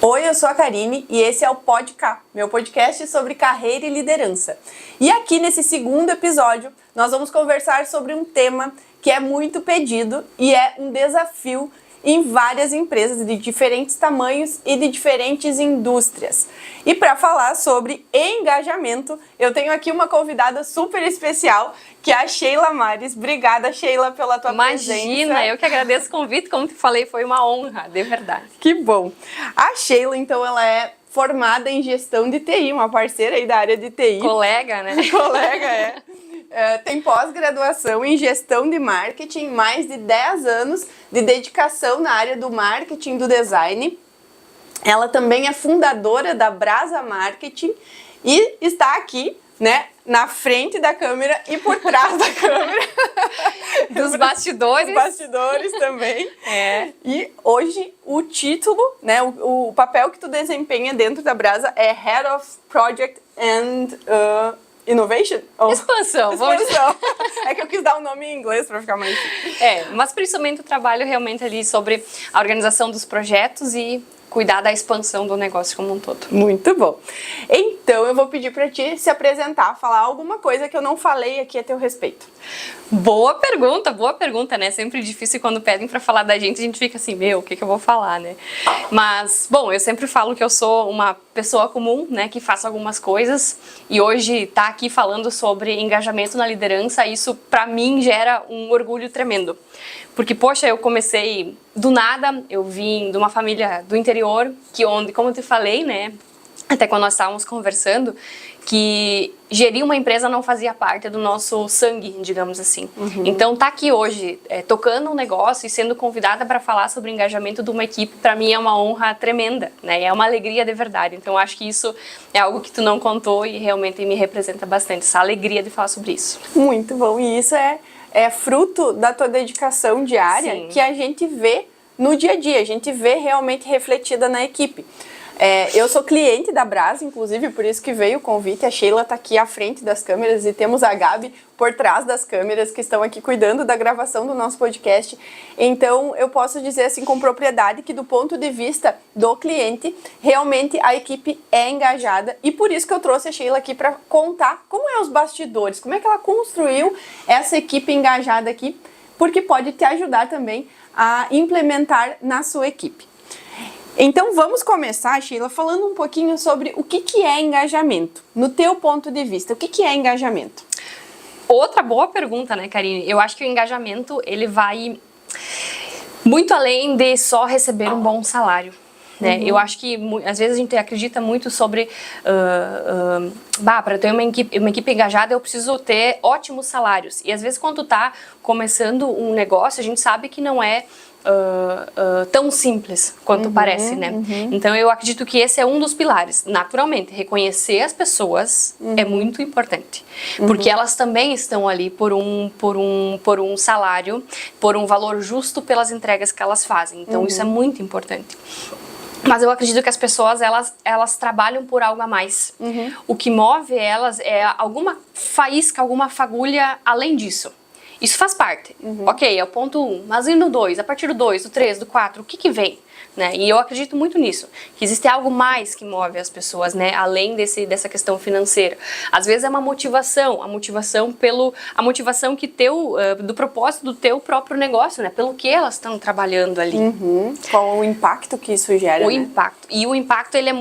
Oi, eu sou a Karine e esse é o Podcast, meu podcast sobre carreira e liderança. E aqui nesse segundo episódio, nós vamos conversar sobre um tema que é muito pedido e é um desafio em várias empresas de diferentes tamanhos e de diferentes indústrias. E para falar sobre engajamento, eu tenho aqui uma convidada super especial, que é a Sheila Mares. Obrigada, Sheila, pela tua presença. Imagina, eu que agradeço o convite, como te falei, foi uma honra, de verdade. Que bom. A Sheila, então, ela é formada em gestão de TI, uma parceira aí da área de TI. Colega, né? Colega, é. Tem pós-graduação em gestão de marketing, mais de 10 anos de dedicação na área do marketing, do design. Ela também é fundadora da Brasa Marketing e está aqui, né, na frente da câmera e por trás da câmera. Dos bastidores. Dos bastidores também. É. E hoje o título, né, o papel que tu desempenha dentro da Brasa é Head of Project and Innovation? Expansão, vamos dizer. É que eu quis dar um nome em inglês para ficar mais... Mas principalmente o trabalho realmente ali sobre a organização dos projetos e cuidar da expansão do negócio como um todo. Muito bom. Então, eu vou pedir para ti se apresentar, falar alguma coisa que eu não falei aqui a teu respeito. Boa pergunta, né? Sempre difícil quando pedem para falar da gente, a gente fica assim, o que eu vou falar, né? Mas, bom, eu sempre falo que eu sou uma pessoa comum, né, que faço algumas coisas e hoje tá aqui falando sobre engajamento na liderança, isso para mim gera um orgulho tremendo. Porque, poxa, eu comecei do nada, eu vim de uma família do interior, onde, como eu te falei, né, até quando nós estávamos conversando, que gerir uma empresa não fazia parte do nosso sangue, digamos assim. Então, tá aqui hoje, tocando um negócio e sendo convidada para falar sobre o engajamento de uma equipe, para mim é uma honra tremenda, né? É uma alegria de verdade. Então, acho que isso é algo que tu não contou e realmente me representa bastante, essa alegria de falar sobre isso. Muito bom. E isso é fruto da tua dedicação diária. Sim. Que a gente vê no dia a dia, a gente vê realmente refletida na equipe. Eu sou cliente da Brasa, inclusive, por isso que veio o convite. A Sheila está aqui à frente das câmeras e temos a Gabi por trás das câmeras que estão aqui cuidando da gravação do nosso podcast. Então, eu posso dizer assim com propriedade que do ponto de vista do cliente, realmente a equipe é engajada e por isso que eu trouxe a Sheila aqui para contar como é os bastidores, como é que ela construiu essa equipe engajada aqui, porque pode te ajudar também a implementar na sua equipe. Então vamos começar, Sheila, falando um pouquinho sobre o que é engajamento, no teu ponto de vista. O que é engajamento? Outra boa pergunta, né, Karine? Eu acho que o engajamento, ele vai muito além de só receber um bom salário. Né? Eu acho que às vezes a gente acredita muito sobre para ter uma equipe engajada eu preciso ter ótimos salários e às vezes quando tu tá começando um negócio a gente sabe que não é tão simples quanto parece, né? Então eu acredito que esse é um dos pilares. Naturalmente, reconhecer as pessoas é muito importante, porque elas também estão ali por um salário, por um valor justo pelas entregas que elas fazem. Então isso é muito importante. Mas eu acredito que as pessoas, elas trabalham por algo a mais. O que move elas é alguma faísca, alguma fagulha além disso. Isso faz parte. Ok, é o ponto 1. Mas e no 2? A partir do 2, do 3, do 4, o que vem? Né? E eu acredito muito nisso. Que existe algo mais que move as pessoas, né? Além dessa questão financeira. Às vezes é uma motivação. A motivação que do propósito do teu próprio negócio, né? Pelo que elas estão trabalhando ali. Qual o impacto que isso gera, né? Impacto. E o impacto, ele é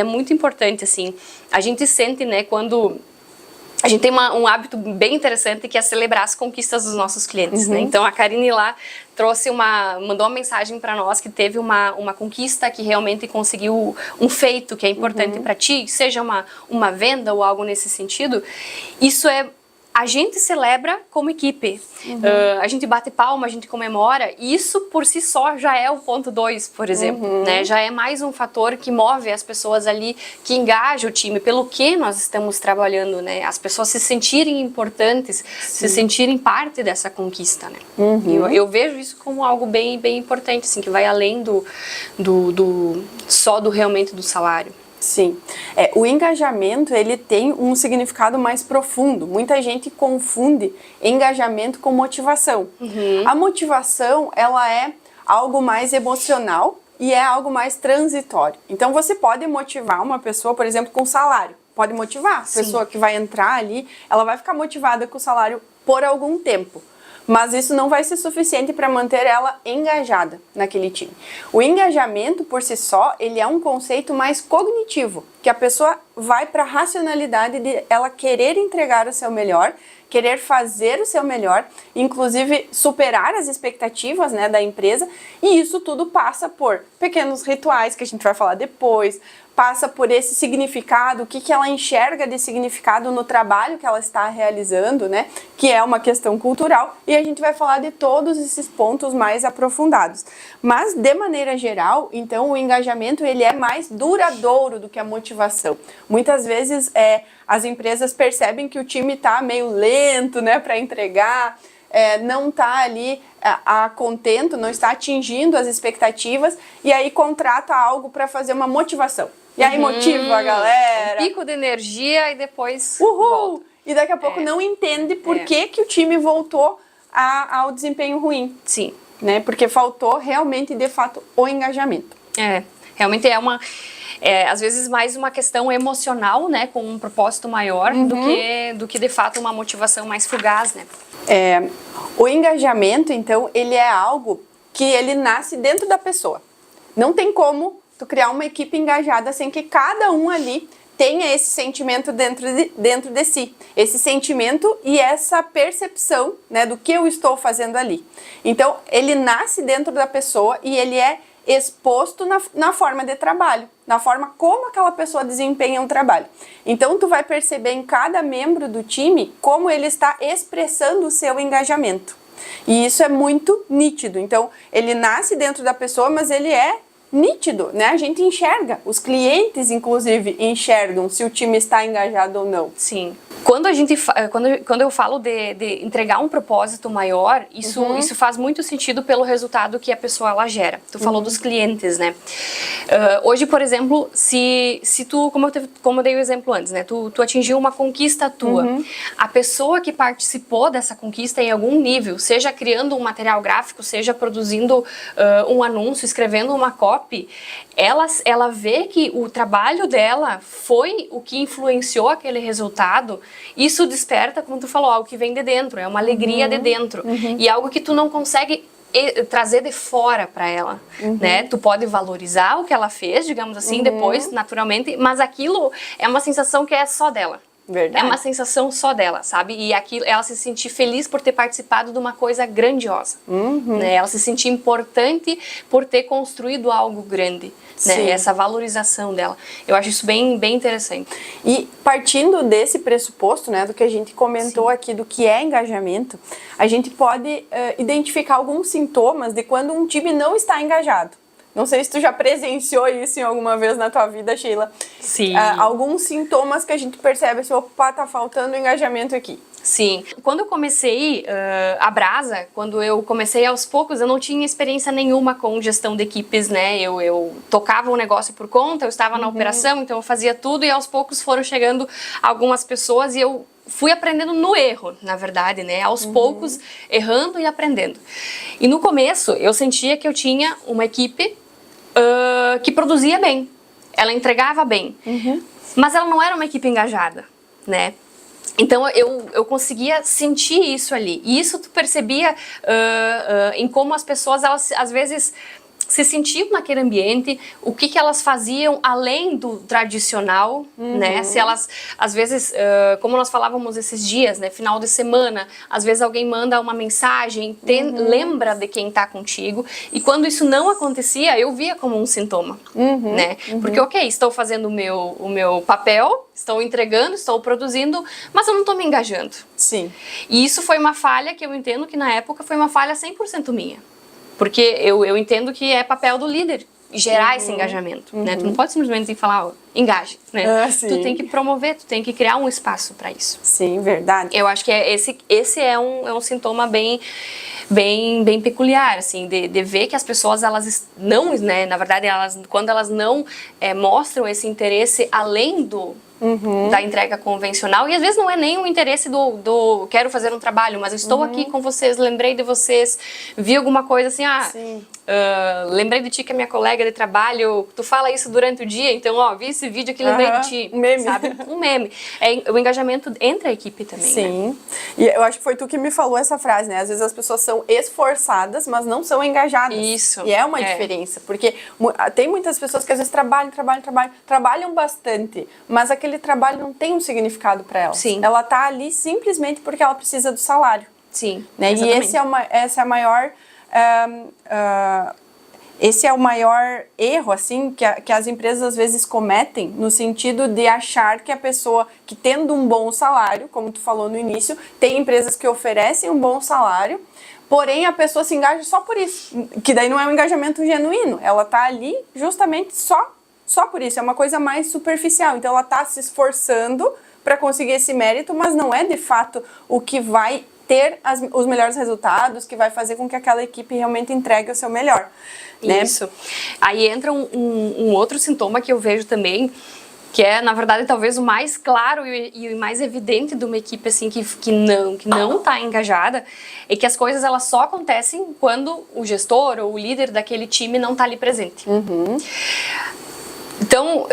muito importante, assim. A gente sente, né, quando... A gente tem um hábito bem interessante que é celebrar as conquistas dos nossos clientes, né? Então a Karine lá mandou uma mensagem para nós que teve uma conquista, que realmente conseguiu um feito que é importante para ti, seja uma venda ou algo nesse sentido. Isso a gente celebra como equipe, a gente bate palma, a gente comemora, e isso por si só já é o ponto 2, por exemplo, né? Já é mais um fator que move as pessoas ali, que engaja o time, pelo que nós estamos trabalhando, né? As pessoas se sentirem importantes, se sentirem parte dessa conquista, né? Eu vejo isso como algo bem importante, assim, que vai além só realmente do salário. Sim, o engajamento ele tem um significado mais profundo. Muita gente confunde engajamento com motivação. A motivação ela é algo mais emocional e é algo mais transitório. Então você pode motivar uma pessoa, por exemplo, com salário. Pode motivar. A pessoa que vai entrar ali, ela vai ficar motivada com o salário por algum tempo. Mas isso não vai ser suficiente para manter ela engajada naquele time. O engajamento, por si só, ele é um conceito mais cognitivo, que a pessoa vai para a racionalidade de ela querer entregar o seu melhor, querer fazer o seu melhor, inclusive superar as expectativas, né, da empresa, e isso tudo passa por pequenos rituais, que a gente vai falar depois, passa por esse significado, o que ela enxerga de significado no trabalho que ela está realizando, né, que é uma questão cultural, e a gente vai falar de todos esses pontos mais aprofundados. Mas, de maneira geral, então, o engajamento, ele é mais duradouro do que a motivação. Muitas vezes, as empresas percebem que o time está meio lento, né, para entregar, não está ali a contento, não está atingindo as expectativas, e aí contrata algo para fazer uma motivação. E aí motiva a galera. Um pico de energia e depois volta. E daqui a pouco não entende por que o time voltou ao desempenho ruim. Sim. Né? Porque faltou realmente, de fato, o engajamento. Realmente às vezes mais uma questão emocional, né, com um propósito maior do que de fato uma motivação mais fugaz, né? O engajamento, então, ele é algo que ele nasce dentro da pessoa. Não tem como tu criar uma equipe engajada sem que cada um ali tenha esse sentimento dentro de si. Esse sentimento e essa percepção, né, do que eu estou fazendo ali. Então, ele nasce dentro da pessoa e ele é exposto na forma de trabalho, na forma como aquela pessoa desempenha um trabalho. Então, tu vai perceber em cada membro do time como ele está expressando o seu engajamento. E isso é muito nítido. Então, ele nasce dentro da pessoa, mas ele é nítido, né? A gente enxerga, os clientes, inclusive, enxergam se o time está engajado ou não. Sim. Quando eu falo de entregar um propósito maior, isso faz muito sentido pelo resultado que a pessoa ela gera. Tu falou dos clientes, né? Hoje, por exemplo, se tu, como eu dei o exemplo antes, né? Tu atingiu uma conquista tua. A pessoa que participou dessa conquista em algum nível, seja criando um material gráfico, seja produzindo um anúncio, escrevendo uma copy, ela vê que o trabalho dela foi o que influenciou aquele resultado. Isso desperta, como tu falou, algo que vem de dentro, é uma alegria de dentro. E algo que tu não consegue trazer de fora para ela, né? Tu pode valorizar o que ela fez, digamos assim, depois, naturalmente, mas aquilo é uma sensação que é só dela. Verdade. É uma sensação só dela, sabe? E aquilo, ela se sentir feliz por ter participado de uma coisa grandiosa. Né? Ela se sentir importante por ter construído algo grande. Né? Essa valorização dela. Eu acho isso bem, bem interessante. E partindo desse pressuposto, né, do que a gente comentou aqui, do que é engajamento, a gente pode identificar alguns sintomas de quando um time não está engajado. Não sei se tu já presenciou isso em alguma vez na tua vida, Sheila. Sim. Alguns sintomas que a gente percebe assim, opa, tá faltando engajamento aqui. Sim. Quando eu comecei a Brasa, quando eu comecei aos poucos, eu não tinha experiência nenhuma com gestão de equipes, né? Eu tocava um negócio por conta, eu estava na operação, então eu fazia tudo e aos poucos foram chegando algumas pessoas e eu fui aprendendo no erro, na verdade, né? Aos poucos, errando e aprendendo. E no começo, eu sentia que eu tinha uma equipe que produzia bem, ela entregava bem, mas ela não era uma equipe engajada, né? Então eu conseguia sentir isso ali, e isso tu percebia em como as pessoas, elas às vezes se sentiam naquele ambiente, o que elas faziam além do tradicional, né? Se elas, às vezes, como nós falávamos esses dias, né? Final de semana, às vezes alguém manda uma mensagem, lembra de quem tá contigo, e quando isso não acontecia, eu via como um sintoma, né? Porque, ok, estou fazendo o meu papel, estou entregando, estou produzindo, mas eu não estou me engajando. Sim. E isso foi uma falha que eu entendo que na época foi uma falha 100% minha. Porque eu entendo que é papel do líder gerar esse engajamento, né? Tu não pode simplesmente falar, engaje, né? Tu tem que promover, tu tem que criar um espaço para isso. Sim, verdade. Eu acho que esse é um sintoma bem peculiar, assim, de ver que as pessoas, elas não, né? Na verdade, quando elas não mostram esse interesse além da entrega convencional, e às vezes não é nem o interesse do quero fazer um trabalho, mas eu estou aqui com vocês, lembrei de vocês, vi alguma coisa assim, lembrei de ti que é minha colega de trabalho, tu fala isso durante o dia, então ó, vi esse vídeo aqui, lembrei de ti, um meme. sabe? Um meme. É o engajamento entre a equipe também, Sim. né? E eu acho que foi tu que me falou essa frase, né? Às vezes as pessoas são esforçadas, mas não são engajadas. Isso. E é uma diferença, porque tem muitas pessoas que às vezes trabalham bastante, mas aquele trabalho não tem um significado para ela. Sim. Ela tá ali simplesmente porque ela precisa do salário. Sim, né? E essa é a maior... esse é o maior erro, assim, que as empresas às vezes cometem, no sentido de achar que a pessoa que tendo um bom salário, como tu falou no início, tem empresas que oferecem um bom salário, porém a pessoa se engaja só por isso, que daí não é um engajamento genuíno, ela tá ali justamente só por isso, é uma coisa mais superficial, então ela tá se esforçando para conseguir esse mérito, mas não é de fato o que vai ter os melhores resultados, que vai fazer com que aquela equipe realmente entregue o seu melhor. Né? Isso. Aí entra um outro sintoma que eu vejo também, que é, na verdade, talvez o mais claro e o mais evidente de uma equipe assim, que não está engajada, é que as coisas elas só acontecem quando o gestor ou o líder daquele time não está ali presente. Então,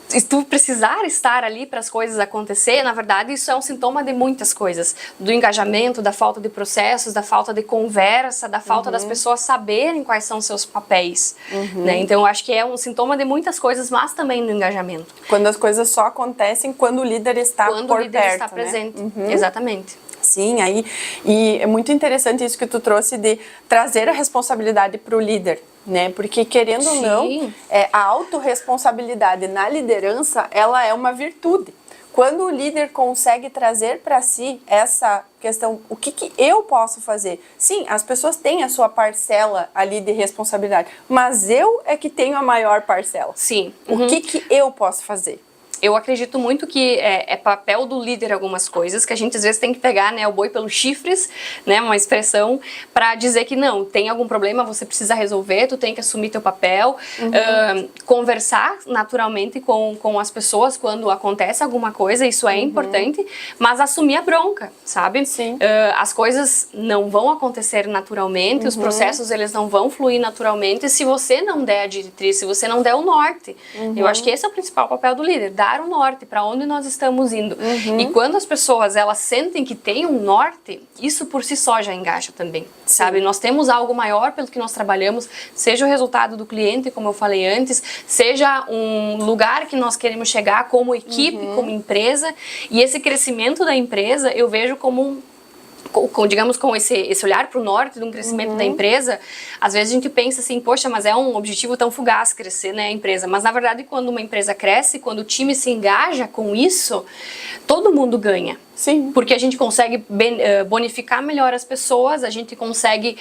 se tu precisar estar ali para as coisas acontecer, na verdade isso é um sintoma de muitas coisas, do engajamento, da falta de processos, da falta de conversa, da falta das pessoas saberem quais são seus papéis, né? Então eu acho que é um sintoma de muitas coisas, mas também do engajamento. Quando as coisas só acontecem quando o líder está por perto, quando o líder está presente, exatamente. Sim, e é muito interessante isso que tu trouxe de trazer a responsabilidade para o líder, né? Porque querendo ou não, a autorresponsabilidade na liderança, ela é uma virtude. Quando o líder consegue trazer para si essa questão, o que eu posso fazer? Sim, as pessoas têm a sua parcela ali de responsabilidade, mas eu é que tenho a maior parcela. Sim. O que eu posso fazer? Eu acredito muito que é papel do líder algumas coisas, que a gente às vezes tem que pegar, né, o boi pelos chifres, né, uma expressão, para dizer que não, tem algum problema, você precisa resolver, tu tem que assumir teu papel, conversar naturalmente com as pessoas quando acontece alguma coisa, isso é importante, mas assumir a bronca, sabe? Sim. As coisas não vão acontecer naturalmente, os processos eles não vão fluir naturalmente se você não der a diretriz, se você não der o norte. Eu acho que esse é o principal papel do líder, dar o norte, para onde nós estamos indo. E quando as pessoas elas sentem que tem um norte, isso por si só já engaja também, sabe? Nós temos algo maior pelo que nós trabalhamos, seja o resultado do cliente, como eu falei antes, seja um lugar que nós queremos chegar como equipe, como empresa, e esse crescimento da empresa eu vejo como digamos, com esse olhar para o norte de um crescimento da empresa, às vezes a gente pensa assim, poxa, mas é um objetivo tão fugaz crescer, né, a empresa. Mas na verdade, quando uma empresa cresce, quando o time se engaja com isso, todo mundo ganha. Sim. Porque a gente consegue bonificar melhor as pessoas, a gente consegue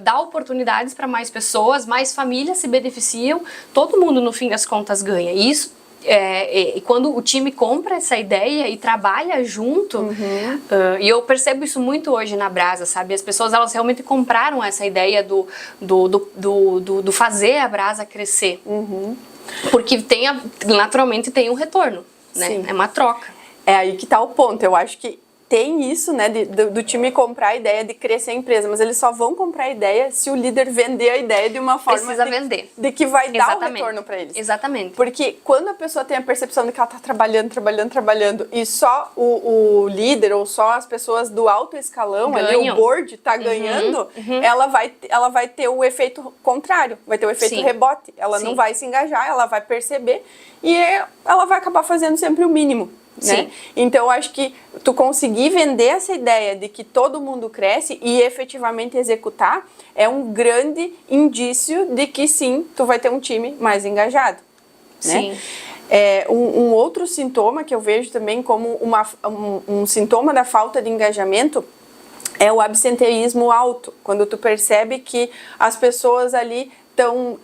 dar oportunidades para mais pessoas, mais famílias se beneficiam, todo mundo no fim das contas ganha. E isso e quando o time compra essa ideia e trabalha junto, e eu percebo isso muito hoje na Brasa, sabe? As pessoas elas realmente compraram essa ideia do fazer a Brasa crescer, porque naturalmente tem um retorno, né? Sim. É uma troca. É aí que tá o ponto. Eu acho que tem isso, né, do time comprar a ideia de crescer a empresa, mas eles só vão comprar a ideia se o líder vender a ideia de uma forma de que vai dar o retorno para eles. Exatamente. Porque quando a pessoa tem a percepção de que ela tá trabalhando e só o líder ou só as pessoas do alto escalão, ali, o board tá ganhando, ela vai ter o efeito contrário, vai ter o efeito rebote. Ela não vai se engajar, ela vai perceber e ela vai acabar fazendo sempre o mínimo. Né? Então eu acho que tu conseguir vender essa ideia de que todo mundo cresce e efetivamente executar é um grande indício de que sim, tu vai ter um time mais engajado, né? Um outro sintoma que eu vejo também como um sintoma da falta de engajamento é o absenteísmo alto, quando tu percebe que as pessoas ali estão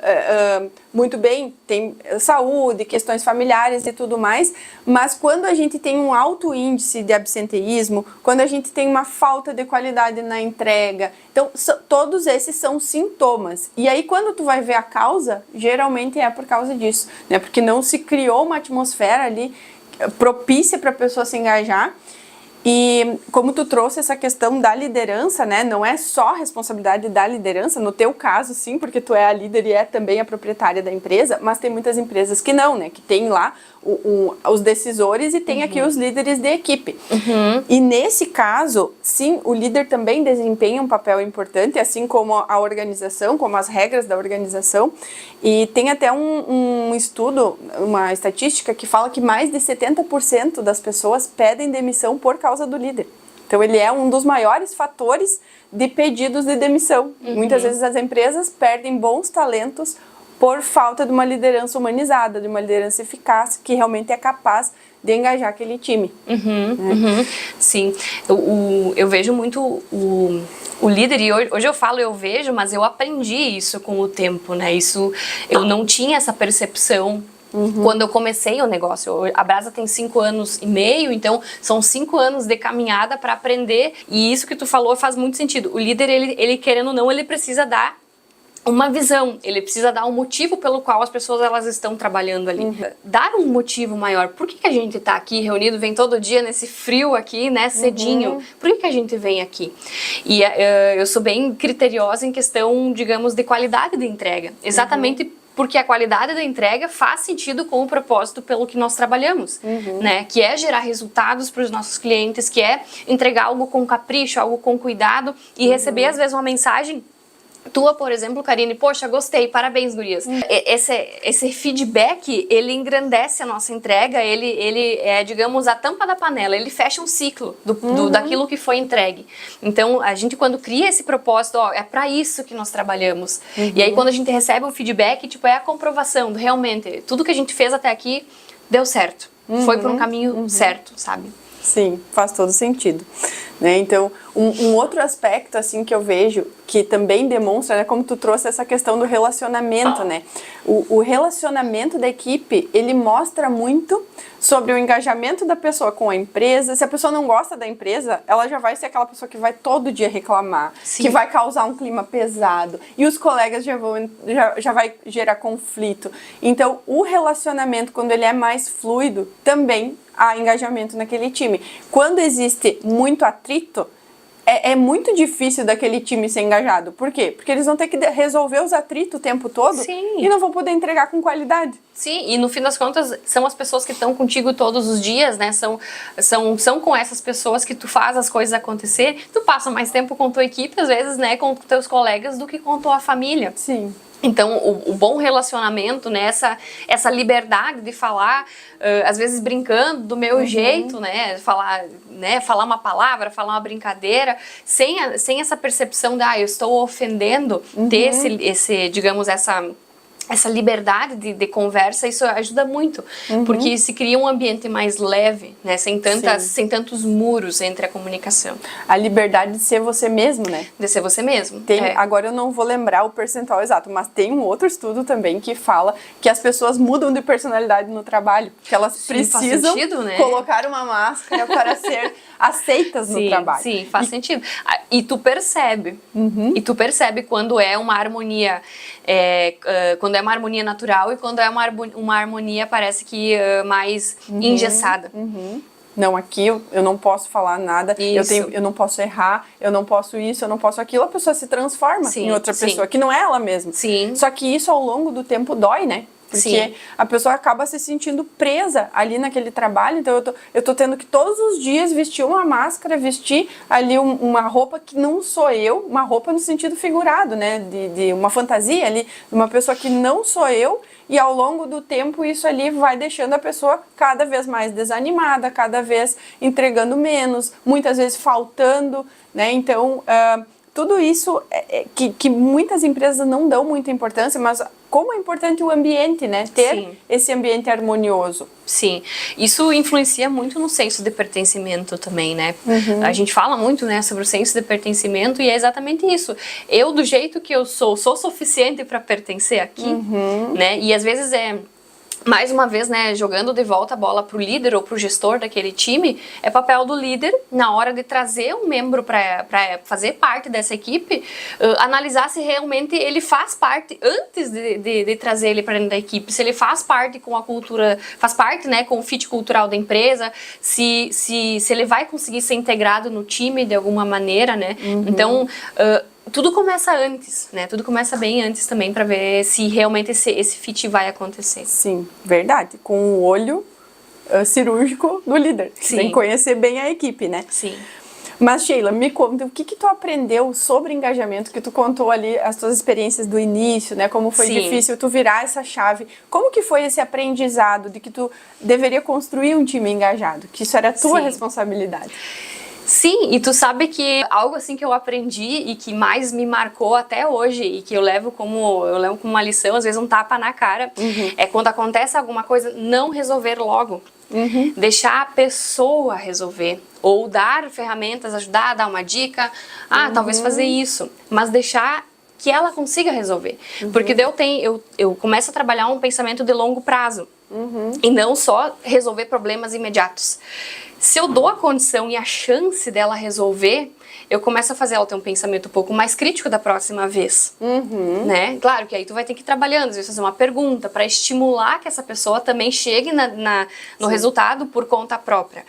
muito bem, tem saúde, questões familiares e tudo mais, mas quando a gente tem um alto índice de absenteísmo, quando a gente tem uma falta de qualidade na entrega, então todos esses são sintomas. E aí quando tu vai ver a causa, geralmente é por causa disso, né? Porque não se criou uma atmosfera ali propícia para a pessoa se engajar. E como tu trouxe essa questão da liderança, né, não é só a responsabilidade da liderança, no teu caso sim, porque tu é a líder e é também a proprietária da empresa, mas tem muitas empresas que não, né, que tem lá os decisores e tem aqui os líderes de equipe. E nesse caso, sim, o líder também desempenha um papel importante, assim como a organização, como as regras da organização. E tem até um estudo, uma estatística que fala que mais de 70% das pessoas pedem demissão por causa do líder. Então ele é um dos maiores fatores de pedidos de demissão. Muitas vezes as empresas perdem bons talentos por falta de uma liderança humanizada, de uma liderança eficaz, que realmente é capaz de engajar aquele time. Sim, eu vejo muito o líder, e hoje eu falo eu vejo, mas eu aprendi isso com o tempo, né? Isso, eu não tinha essa percepção quando eu comecei o negócio. A Brasa tem 5 anos e meio, então são 5 anos de caminhada para aprender, e isso que tu falou faz muito sentido. O líder, ele querendo ou não, ele precisa dar uma visão, ele precisa dar um motivo pelo qual as pessoas elas estão trabalhando ali. Dar um motivo maior. Por que a gente tá aqui reunido, vem todo dia nesse frio aqui, né, cedinho? Por que a gente vem aqui? E eu sou bem criteriosa em questão, digamos, de qualidade de entrega. Exatamente porque a qualidade da entrega faz sentido com o propósito pelo que nós trabalhamos, né? Que é gerar resultados para os nossos clientes, que é entregar algo com capricho, algo com cuidado e receber às vezes uma mensagem tua, por exemplo, Karine, poxa, gostei, parabéns, gurias. Esse feedback, ele engrandece a nossa entrega, ele é, digamos, a tampa da panela, ele fecha um ciclo daquilo que foi entregue. Então, a gente quando cria esse propósito, ó, é para isso que nós trabalhamos. E aí, quando a gente recebe um feedback, tipo, é a comprovação, realmente, tudo que a gente fez até aqui deu certo. Foi por um caminho certo, sabe? Sim, faz todo sentido. Né? Então, um outro aspecto assim que eu vejo que também demonstra, né, como tu trouxe essa questão do relacionamento, né? O relacionamento da equipe, ele mostra muito sobre o engajamento da pessoa com a empresa. Se a pessoa não gosta da empresa, ela já vai ser aquela pessoa que vai todo dia reclamar, que vai causar um clima pesado, e os colegas já vai gerar conflito. Então, o relacionamento, quando ele é mais fluido, também há engajamento naquele time. Quando existe muito atrito, é muito difícil daquele time ser engajado. Por quê? Porque eles vão ter que resolver os atritos o tempo todo e não vão poder entregar com qualidade. Sim, e no fim das contas são as pessoas que estão contigo todos os dias, né? São com essas pessoas que tu faz as coisas acontecer. Tu passa mais tempo com tua equipe, às vezes, né, com teus colegas, do que com tua família. Sim. Então, o bom relacionamento, né, essa liberdade de falar, às vezes brincando do meu jeito, né, falar uma palavra, falar uma brincadeira, sem essa percepção de, eu estou ofendendo, ter digamos, essa liberdade de conversa, isso ajuda muito, porque se cria um ambiente mais leve, né, sem tantos muros entre a comunicação. A liberdade de ser você mesmo, né? De ser você mesmo. Agora eu não vou lembrar o percentual exato, mas tem um outro estudo também que fala que as pessoas mudam de personalidade no trabalho, que elas precisam colocar uma máscara para ser aceitas no trabalho. Sim, faz sentido. E tu percebe, quando é uma harmonia, quando é uma harmonia natural e quando é uma harmonia, parece que mais engessada. Não, aqui eu não posso falar nada, eu não posso errar, eu não posso isso, eu não posso aquilo. A pessoa se transforma em outra pessoa, que não é ela mesma. Só que isso ao longo do tempo dói, né? Porque a pessoa acaba se sentindo presa ali naquele trabalho. Então eu tô tendo que todos os dias vestir uma máscara, vestir ali uma roupa que não sou eu, uma roupa no sentido figurado, né? De uma fantasia ali, de uma pessoa que não sou eu. E ao longo do tempo isso ali vai deixando a pessoa cada vez mais desanimada, cada vez entregando menos, muitas vezes faltando, né? Então, tudo isso que muitas empresas não dão muita importância, mas como é importante o ambiente, né? Ter esse ambiente harmonioso. Sim, isso influencia muito no senso de pertencimento também, né? A gente fala muito, né, sobre o senso de pertencimento e é exatamente isso. Eu, do jeito que eu sou suficiente para pertencer aqui, né? E às vezes mais uma vez, né, jogando de volta a bola pro líder ou pro gestor daquele time, é papel do líder, na hora de trazer um membro para fazer parte dessa equipe, analisar se realmente ele faz parte, antes de trazer ele para dentro da equipe, se ele faz parte com a cultura, faz parte, né, com o fit cultural da empresa, se ele vai conseguir ser integrado no time de alguma maneira, né? Então, tudo começa antes, né? Tudo começa bem antes também para ver se realmente esse fit vai acontecer. Sim, verdade. Com o olho cirúrgico do líder. Sim. Tem que conhecer bem a equipe, né? Sim. Mas, Sheila, me conta, o que tu aprendeu sobre engajamento, que tu contou ali as tuas experiências do início, né? Como foi difícil tu virar essa chave. Como que foi esse aprendizado de que tu deveria construir um time engajado? Que isso era a tua responsabilidade. Sim, e tu sabe que algo assim que eu aprendi e que mais me marcou até hoje e que eu levo como uma lição, às vezes um tapa na cara, é quando acontece alguma coisa, não resolver logo. Deixar a pessoa resolver. Ou dar ferramentas, ajudar a dar uma dica, talvez fazer isso. Mas deixar que ela consiga resolver. Porque daí eu começo a trabalhar um pensamento de longo prazo. E não só resolver problemas imediatos. Se eu dou a condição e a chance dela resolver, eu começo a fazer ela ter um pensamento um pouco mais crítico da próxima vez, né? Claro que aí tu vai ter que ir trabalhando, às vezes fazer uma pergunta para estimular que essa pessoa também chegue no resultado por conta própria.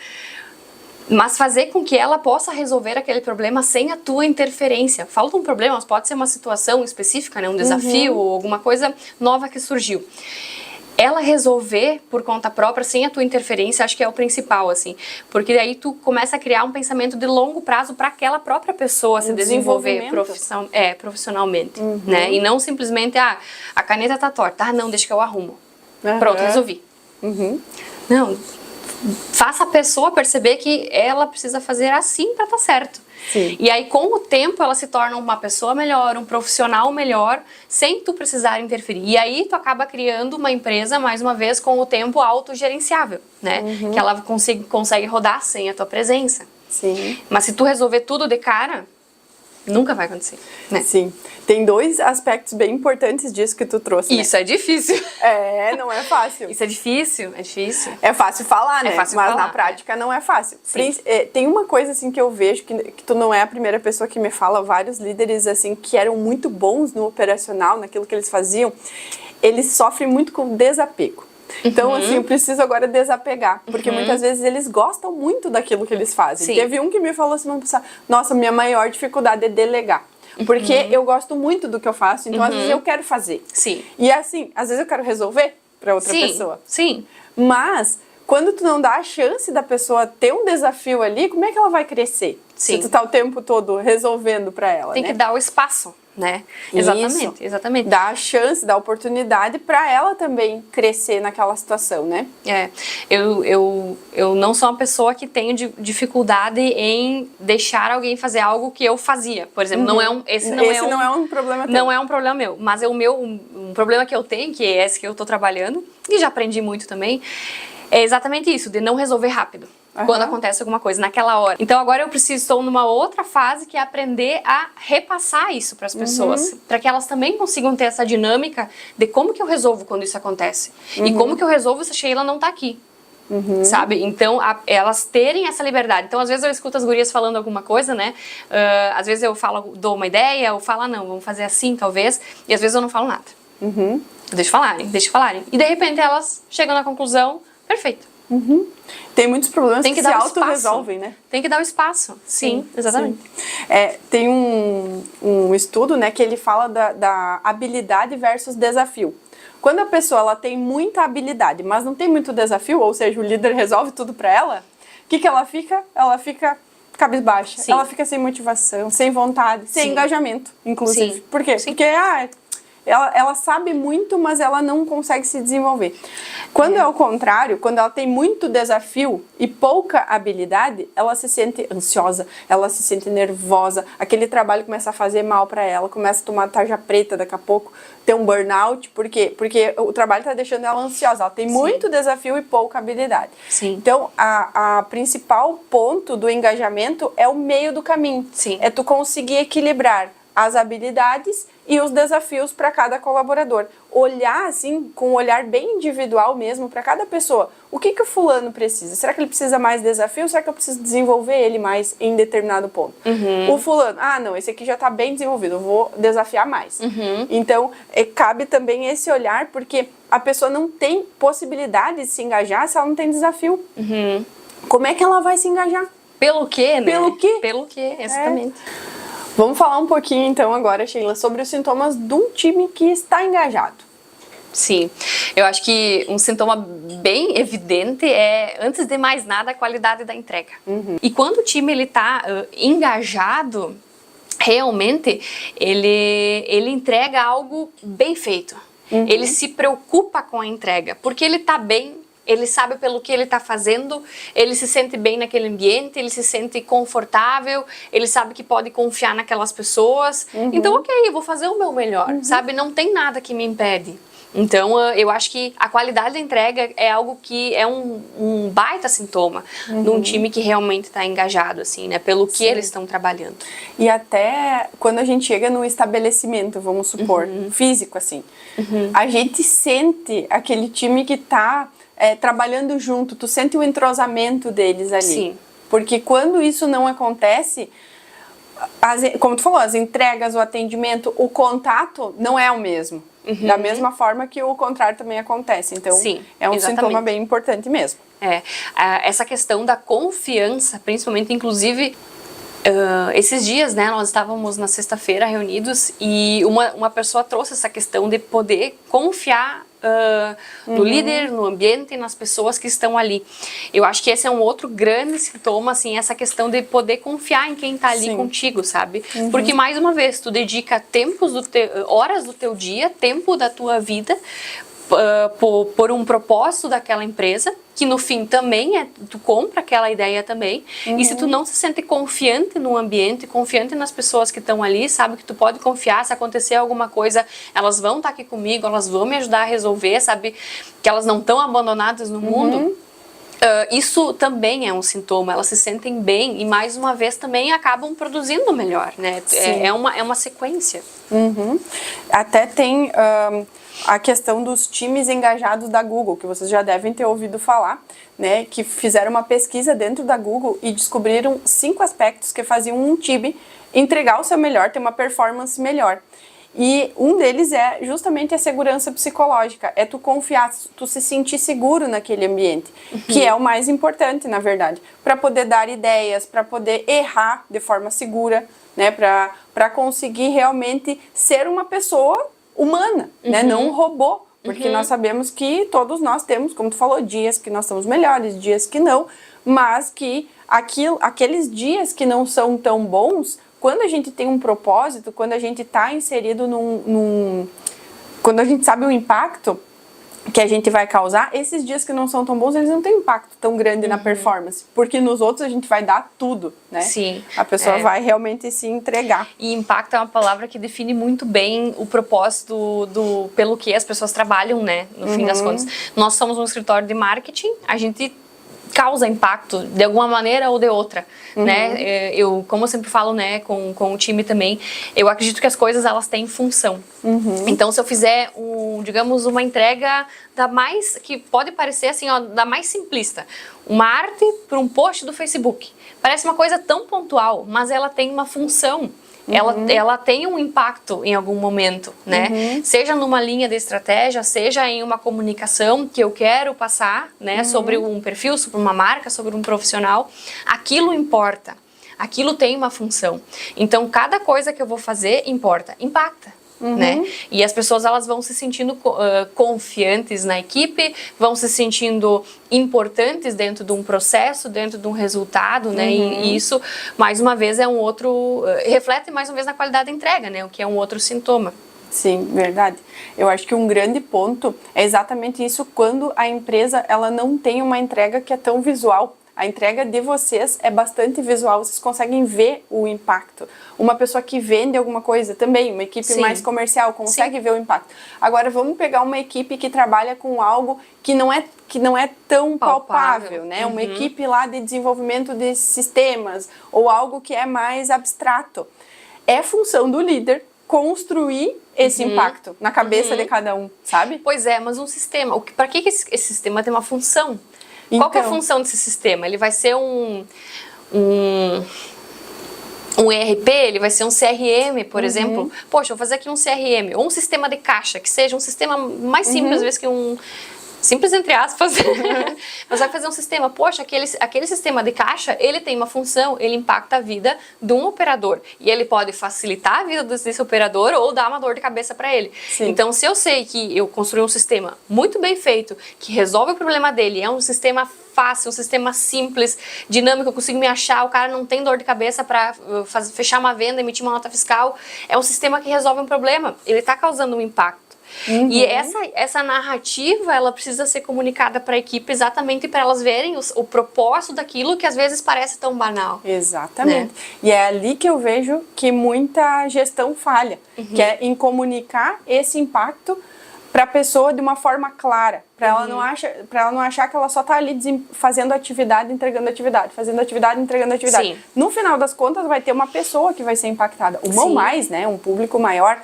Mas fazer com que ela possa resolver aquele problema sem a tua interferência. Falo de um problema, mas pode ser uma situação específica, né? Um desafio ou alguma coisa nova que surgiu. Ela resolver por conta própria, sem a tua interferência, acho que é o principal, assim. Porque daí tu começa a criar um pensamento de longo prazo para aquela própria pessoa se desenvolver profissionalmente, né? E não simplesmente, a caneta tá torta, não, deixa que eu arrumo. Pronto, resolvi. Não, faça a pessoa perceber que ela precisa fazer assim para estar certo. Sim. E aí, com o tempo, ela se torna uma pessoa melhor, um profissional melhor, sem tu precisar interferir. E aí, tu acaba criando uma empresa, mais uma vez, com o tempo autogerenciável, né? Que ela consegue rodar sem a tua presença. Sim. Mas se tu resolver tudo de cara, nunca vai acontecer, né? Sim. Tem dois aspectos bem importantes disso que tu trouxe, né? Isso é difícil. Não é fácil. Isso é difícil, é difícil. É fácil falar, né? Fácil mas falar, na prática não é fácil. Tem uma coisa assim que eu vejo que tu não é a primeira pessoa que me fala, vários líderes assim que eram muito bons no operacional, naquilo que eles faziam, eles sofrem muito com desapego. Então, assim, eu preciso agora desapegar, porque muitas vezes eles gostam muito daquilo que eles fazem. Sim. Teve um que me falou assim, nossa, minha maior dificuldade é delegar. Porque eu gosto muito do que eu faço, então às vezes eu quero fazer. Sim. E assim, às vezes eu quero resolver para outra pessoa. Sim. Mas, quando tu não dá a chance da pessoa ter um desafio ali, como é que ela vai crescer? Sim. Se tu tá o tempo todo resolvendo para ela, Tem né? que dar o espaço, né? Exatamente. Dá a chance, dá a oportunidade para ela também crescer naquela situação, né? Eu não sou uma pessoa que tenho dificuldade em deixar alguém fazer algo que eu fazia. Por exemplo, esse não é um problema teu. Não é um problema meu. Mas um problema que eu tenho, que é esse que eu tô trabalhando, e já aprendi muito também, é exatamente isso, de não resolver rápido. Quando acontece alguma coisa, naquela hora. Então agora eu estou numa outra fase, que é aprender a repassar isso para as pessoas, para que elas também consigam ter essa dinâmica de como que eu resolvo quando isso acontece. E como que eu resolvo se a Sheila não tá aqui. Sabe? Então, elas terem essa liberdade. Então, às vezes eu escuto as gurias falando alguma coisa, né? Às vezes eu dou uma ideia, ou falo, não, vamos fazer assim, talvez. E às vezes eu não falo nada. Deixa falarem. E de repente elas chegam na conclusão, perfeito. Tem muitos problemas que se auto-resolvem, né? Tem que dar o espaço. Sim, exatamente. Sim. Tem um estudo, né, que ele fala da habilidade versus desafio. Quando a pessoa ela tem muita habilidade, mas não tem muito desafio, ou seja, o líder resolve tudo para ela, o que ela fica? Ela fica cabisbaixa. Sim. Ela fica sem motivação, sem vontade, sem engajamento, inclusive. Sim. Por quê? Sim. Porque ela sabe muito, mas ela não consegue se desenvolver. Quando é o contrário, quando ela tem muito desafio e pouca habilidade, ela se sente ansiosa, ela se sente nervosa, aquele trabalho começa a fazer mal para ela, começa a tomar tarja preta daqui a pouco, ter um burnout, por quê? Porque o trabalho está deixando ela ansiosa, ela tem muito desafio e pouca habilidade. Sim. Então, a principal ponto do engajamento é o meio do caminho. Sim. É tu conseguir equilibrar as habilidades e os desafios para cada colaborador. Olhar assim, com um olhar bem individual mesmo para cada pessoa. O que o fulano precisa? Será que ele precisa mais desafio? Será que eu preciso desenvolver ele mais em determinado ponto? O fulano, não, esse aqui já está bem desenvolvido, eu vou desafiar mais. Então, cabe também esse olhar, porque a pessoa não tem possibilidade de se engajar se ela não tem desafio. Como é que ela vai se engajar? Pelo quê, né? Pelo quê? Pelo quê, exatamente. Vamos falar um pouquinho então agora, Sheila, sobre os sintomas de um time que está engajado. Sim, eu acho que um sintoma bem evidente é, antes de mais nada, a qualidade da entrega. E quando o time ele tá engajado, realmente ele entrega algo bem feito. Ele se preocupa com a entrega, porque ele tá bem. Ele sabe pelo que ele está fazendo, ele se sente bem naquele ambiente, ele se sente confortável, ele sabe que pode confiar naquelas pessoas. Então, ok, eu vou fazer o meu melhor, sabe? Não tem nada que me impede. Então, eu acho que a qualidade da entrega é algo que é um baita sintoma de um time que realmente está engajado, assim, né? Pelo que eles estão trabalhando. E até quando a gente chega num estabelecimento, vamos supor, físico, assim, a gente sente aquele time que está trabalhando junto, tu sente o entrosamento deles ali. Sim. Porque quando isso não acontece, como tu falou, as entregas, o atendimento, o contato não é o mesmo. Da mesma forma que o contrário também acontece. Então, sim, é um exatamente. sintoma bem importante mesmo. Essa questão da confiança, principalmente, inclusive, esses dias, né, nós estávamos na sexta-feira reunidos e uma pessoa trouxe essa questão de poder confiar no líder, no ambiente e nas pessoas que estão ali. Eu acho que esse é um outro grande sintoma, assim, essa questão de poder confiar em quem está ali contigo, sabe? Porque, mais uma vez, tu dedica horas do teu dia, tempo da tua vida, por um propósito daquela empresa, que no fim também tu compra aquela ideia também, e se tu não se sente confiante no ambiente, confiante nas pessoas que estão ali, sabe que tu pode confiar, se acontecer alguma coisa, elas vão estar aqui comigo, elas vão me ajudar a resolver, sabe, que elas não estão abandonadas no mundo. Isso também é um sintoma, elas se sentem bem e mais uma vez também acabam produzindo melhor, né? É uma sequência. Até tem a questão dos times engajados da Google, que vocês já devem ter ouvido falar, né? Que fizeram uma pesquisa dentro da Google e descobriram 5 aspectos que faziam um time entregar o seu melhor, ter uma performance melhor. E um deles é justamente a segurança psicológica, é tu confiar, tu se sentir seguro naquele ambiente, que é o mais importante, na verdade, para poder dar ideias, para poder errar de forma segura, né, para conseguir realmente ser uma pessoa humana, né, não um robô, porque nós sabemos que todos nós temos, como tu falou, dias que nós estamos melhores, dias que não, mas que aqueles dias que não são tão bons, quando a gente tem um propósito, quando a gente está inserido quando a gente sabe o impacto que a gente vai causar, esses dias que não são tão bons, eles não têm impacto tão grande na performance, porque nos outros a gente vai dar tudo, né? Sim. A pessoa vai realmente se entregar. E impacto é uma palavra que define muito bem o propósito pelo que as pessoas trabalham, né? No fim das contas. Nós somos um escritório de marketing, a gente causa impacto de alguma maneira ou de outra, né? Eu, como eu sempre falo, né, com o time também, eu acredito que as coisas elas têm função. Então, se eu fizer digamos, uma entrega que pode parecer assim, ó, da mais simplista, uma arte para um post do Facebook, parece uma coisa tão pontual, mas ela tem uma função. Ela tem um impacto em algum momento, né? Seja numa linha de estratégia, seja em uma comunicação que eu quero passar, né? Sobre um perfil, sobre uma marca, sobre um profissional. Aquilo importa. Aquilo tem uma função. Então, cada coisa que eu vou fazer impacta. Né? E as pessoas elas vão se sentindo confiantes na equipe, vão se sentindo importantes dentro de um processo, dentro de um resultado, né? E isso, mais uma vez, reflete mais uma vez na qualidade da entrega, né? O que é um outro sintoma. Sim, verdade. Eu acho que um grande ponto é exatamente isso quando a empresa ela não tem uma entrega que é tão visual. A entrega de vocês é bastante visual, vocês conseguem ver o impacto. Uma pessoa que vende alguma coisa também, uma equipe mais comercial, consegue ver o impacto. Agora, vamos pegar uma equipe que trabalha com algo que não é tão palpável, né? Uma equipe lá de desenvolvimento de sistemas ou algo que é mais abstrato. é função do líder construir esse impacto na cabeça de cada um, sabe? Pois é, mas um sistema, para que esse sistema tem uma função? Qual que é a função desse sistema? Ele vai ser um ERP, ele vai ser um CRM, por exemplo. Poxa, eu vou fazer aqui um CRM, ou um sistema de caixa, que seja um sistema mais simples, às vezes, que um... Simples entre aspas, mas vai fazer um sistema. Poxa, aquele sistema de caixa, ele tem uma função, ele impacta a vida de um operador. E ele pode facilitar a vida desse operador ou dar uma dor de cabeça para ele. Sim. Então, se eu sei que eu construí um sistema muito bem feito, que resolve o problema dele, é um sistema fácil, um sistema simples, dinâmico, eu consigo me achar, o cara não tem dor de cabeça para fechar uma venda, emitir uma nota fiscal, é um sistema que resolve um problema, ele está causando um impacto. E essa narrativa, ela precisa ser comunicada para a equipe exatamente para elas verem o propósito daquilo que às vezes parece tão banal. Exatamente. Né? E é ali que eu vejo que muita gestão falha, que é em comunicar esse impacto para a pessoa de uma forma clara, para ela não achar que ela só está ali fazendo atividade, entregando atividade, fazendo atividade, entregando atividade. Sim. No final das contas, vai ter uma pessoa que vai ser impactada, uma ou mais, né? Um público maior.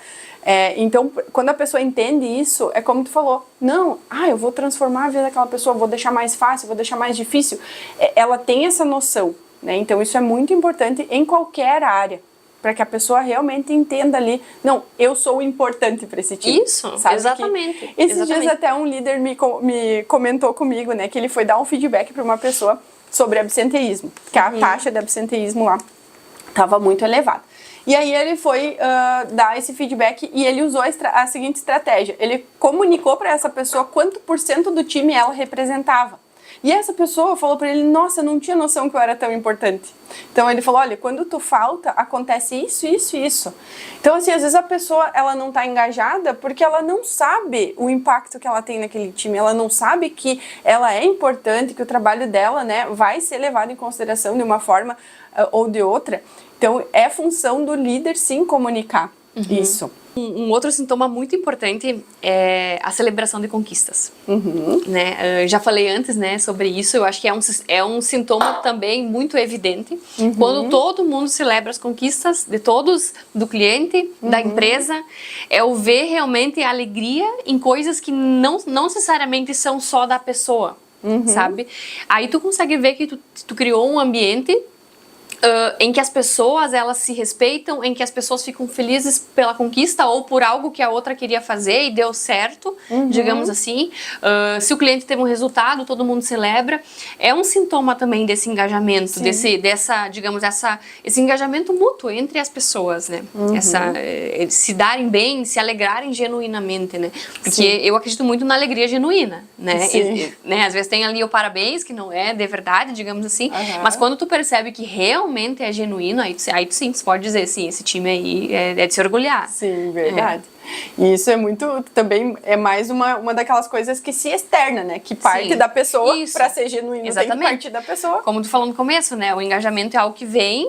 Então, quando a pessoa entende isso, é como tu falou, não, eu vou transformar a vida daquela pessoa, vou deixar mais fácil, vou deixar mais difícil. Ela tem essa noção, né? Então, isso é muito importante em qualquer área, para que a pessoa realmente entenda ali, não, eu sou importante para esse time. Isso, sabe? exatamente. Esses dias até um líder me comentou comigo, né, que ele foi dar um feedback para uma pessoa sobre absenteísmo, que a taxa de absenteísmo lá estava muito elevada. E aí ele foi dar esse feedback e ele usou a seguinte estratégia. Ele comunicou para essa pessoa quanto % do time ela representava. E essa pessoa falou para ele, nossa, eu não tinha noção que eu era tão importante. Então ele falou, olha, quando tu falta, acontece isso, isso e isso. Então assim, às vezes a pessoa, ela não está engajada porque ela não sabe o impacto que ela tem naquele time. Ela não sabe que ela é importante, que o trabalho dela, né, vai ser levado em consideração de uma forma ou de outra. Então é função do líder, sim, comunicar isso. Um outro sintoma muito importante é a celebração de conquistas. Né? Eu já falei antes, né, sobre isso. Eu acho que é um sintoma também muito evidente. Quando todo mundo celebra as conquistas de todos, do cliente, da empresa, é o ver realmente a alegria em coisas que não necessariamente são só da pessoa, sabe? Aí tu consegue ver que tu criou um ambiente em que as pessoas, elas se respeitam, em que as pessoas ficam felizes pela conquista ou por algo que a outra queria fazer e deu certo, digamos assim. Se o cliente teve um resultado, todo mundo celebra. É um sintoma também desse engajamento, esse engajamento mútuo entre as pessoas, né? Se darem bem, se alegrarem genuinamente, né? Porque eu acredito muito na alegria genuína, né? Né? Às vezes tem ali o parabéns, que não é de verdade, digamos assim, mas quando tu percebe que realmente é genuíno, aí tu sim, você pode dizer, sim, esse time aí é de se orgulhar. Sim, verdade. E isso é muito, também, é mais uma daquelas coisas que se externa, né? Que parte da pessoa, para ser genuíno, tem que partir da pessoa. Como tu falou no começo, né? O engajamento é algo que vem,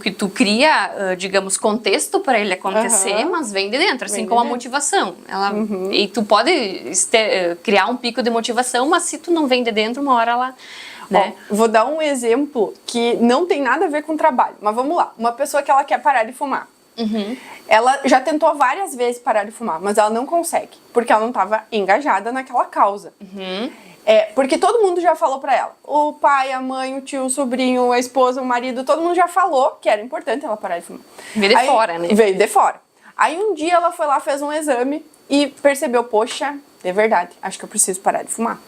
que tu cria, digamos, contexto para ele acontecer, mas vem de dentro, assim como a motivação. E tu pode criar um pico de motivação, mas se tu não vem de dentro, uma hora ela... Né? Ó, vou dar um exemplo que não tem nada a ver com trabalho, mas vamos lá. Uma pessoa que ela quer parar de fumar. Ela já tentou várias vezes parar de fumar, mas ela não consegue, porque ela não estava engajada naquela causa. Porque todo mundo já falou pra ela. O pai, a mãe, o tio, o sobrinho, a esposa, o marido, todo mundo já falou que era importante ela parar de fumar. Veio de fora, né? Veio de fora. Aí um dia ela foi lá, fez um exame e percebeu, poxa, é verdade, acho que eu preciso parar de fumar.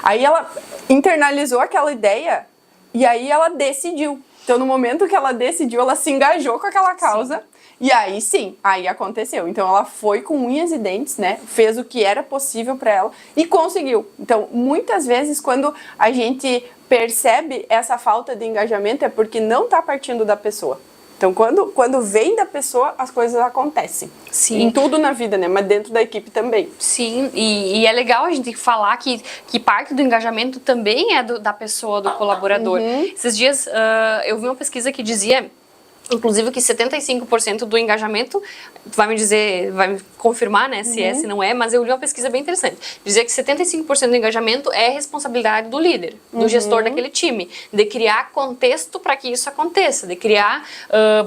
Aí ela internalizou aquela ideia e aí ela decidiu. Então, no momento que ela decidiu, ela se engajou com aquela causa. E aí sim, aí aconteceu. Então ela foi com unhas e dentes, né? Fez o que era possível para ela e conseguiu. Então, muitas vezes, quando a gente percebe essa falta de engajamento, é porque não está partindo da pessoa. Então, quando vem da pessoa, as coisas acontecem. Sim. Em tudo na vida, né? Mas dentro da equipe também. Sim, e é legal a gente falar que parte do engajamento também é da pessoa, do colaborador. Esses dias eu vi uma pesquisa que dizia Inclusive que 75% do engajamento, tu vai me dizer, vai me confirmar, né, se é, se não é, mas eu li uma pesquisa bem interessante. Dizia que 75% do engajamento é responsabilidade do líder, do gestor daquele time, de criar contexto para que isso aconteça, de criar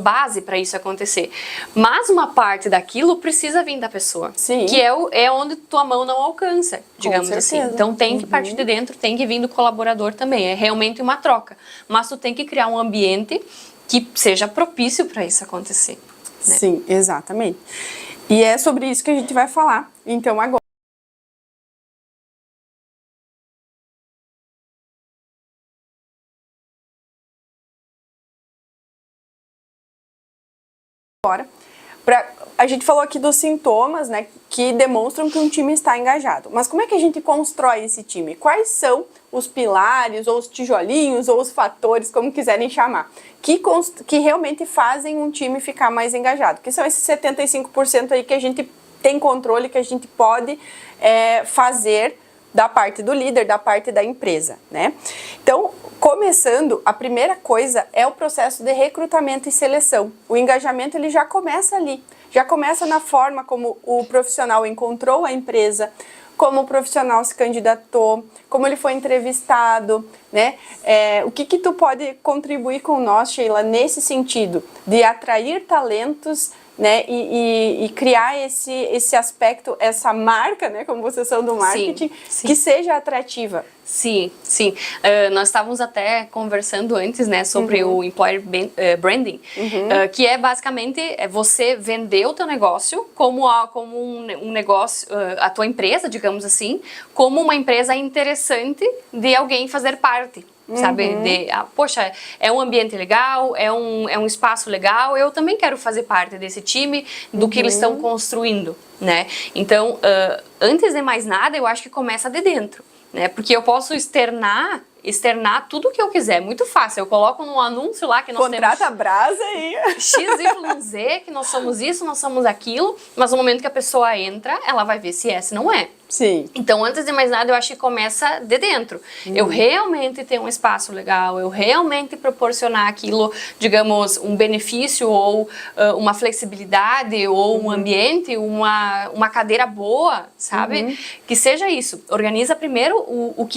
base para isso acontecer. Mas uma parte daquilo precisa vir da pessoa, Sim. que é onde tua mão não alcança, digamos assim. Então tem que partir de dentro, tem que vir do colaborador também, é realmente uma troca. Mas tu tem que criar um ambiente que seja propício para isso acontecer. Né? Sim, exatamente. E é sobre isso que a gente vai falar. Então, agora. A gente falou aqui dos sintomas, né, que demonstram que um time está engajado. Mas como é que a gente constrói esse time? Quais são os pilares, ou os tijolinhos, ou os fatores, como quiserem chamar, que realmente fazem um time ficar mais engajado? Que são esses 75% aí que a gente tem controle, que a gente pode fazer da parte do líder, da parte da empresa, né? Então, começando, a primeira coisa é o processo de recrutamento e seleção. O engajamento, ele já começa ali, já começa na forma como o profissional encontrou a empresa, como o profissional se candidatou, como ele foi entrevistado, né? O que tu pode contribuir com nós, Sheila, nesse sentido de atrair talentos, né, e criar esse aspecto, essa marca, né, como vocês são do marketing, sim. Que seja atrativa. Sim, sim. Nós estávamos até conversando antes, né, sobre o Employer Branding, que é basicamente você vender o teu negócio como um negócio, a tua empresa, digamos assim, como uma empresa interessante de alguém fazer parte. Sabe, poxa, é um ambiente legal, é um espaço legal, eu também quero fazer parte desse time, do que eles estão construindo, né? Então, antes de mais nada, eu acho que começa de dentro, né? Porque eu posso externar tudo o que eu quiser, muito fácil. Eu coloco num anúncio lá que nós Contrata a Brasa aí. XYZ, que nós somos isso, nós somos aquilo, mas no momento que a pessoa entra, ela vai ver se é, se não é. Sim. Então, antes de mais nada, eu acho que começa de dentro. Eu realmente ter um espaço legal, eu realmente proporcionar aquilo, digamos, um benefício ou uma flexibilidade ou um ambiente, uma cadeira boa, sabe? Que seja isso. Organiza primeiro o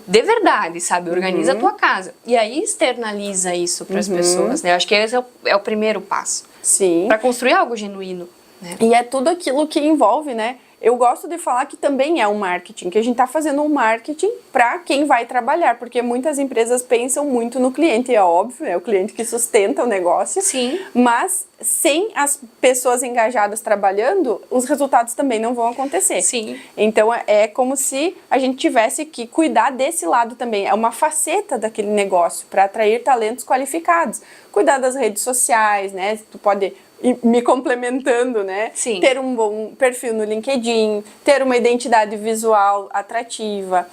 de verdade, sabe? Organiza a tua casa. E aí externaliza isso para as pessoas, né? Eu acho que esse é o primeiro passo. Sim. Para construir algo genuíno. Né? E é tudo aquilo que envolve, né? Eu gosto de falar que também é um marketing, que a gente está fazendo um marketing para quem vai trabalhar, porque muitas empresas pensam muito no cliente, é óbvio, é o cliente que sustenta o negócio. Sim. Mas sem as pessoas engajadas trabalhando, os resultados também não vão acontecer. Sim. Então é como se a gente tivesse que cuidar desse lado também, é uma faceta daquele negócio para atrair talentos qualificados. Cuidar das redes sociais, né? Tu pode me complementando, né? Sim. Ter um bom perfil no LinkedIn, ter uma identidade visual atrativa,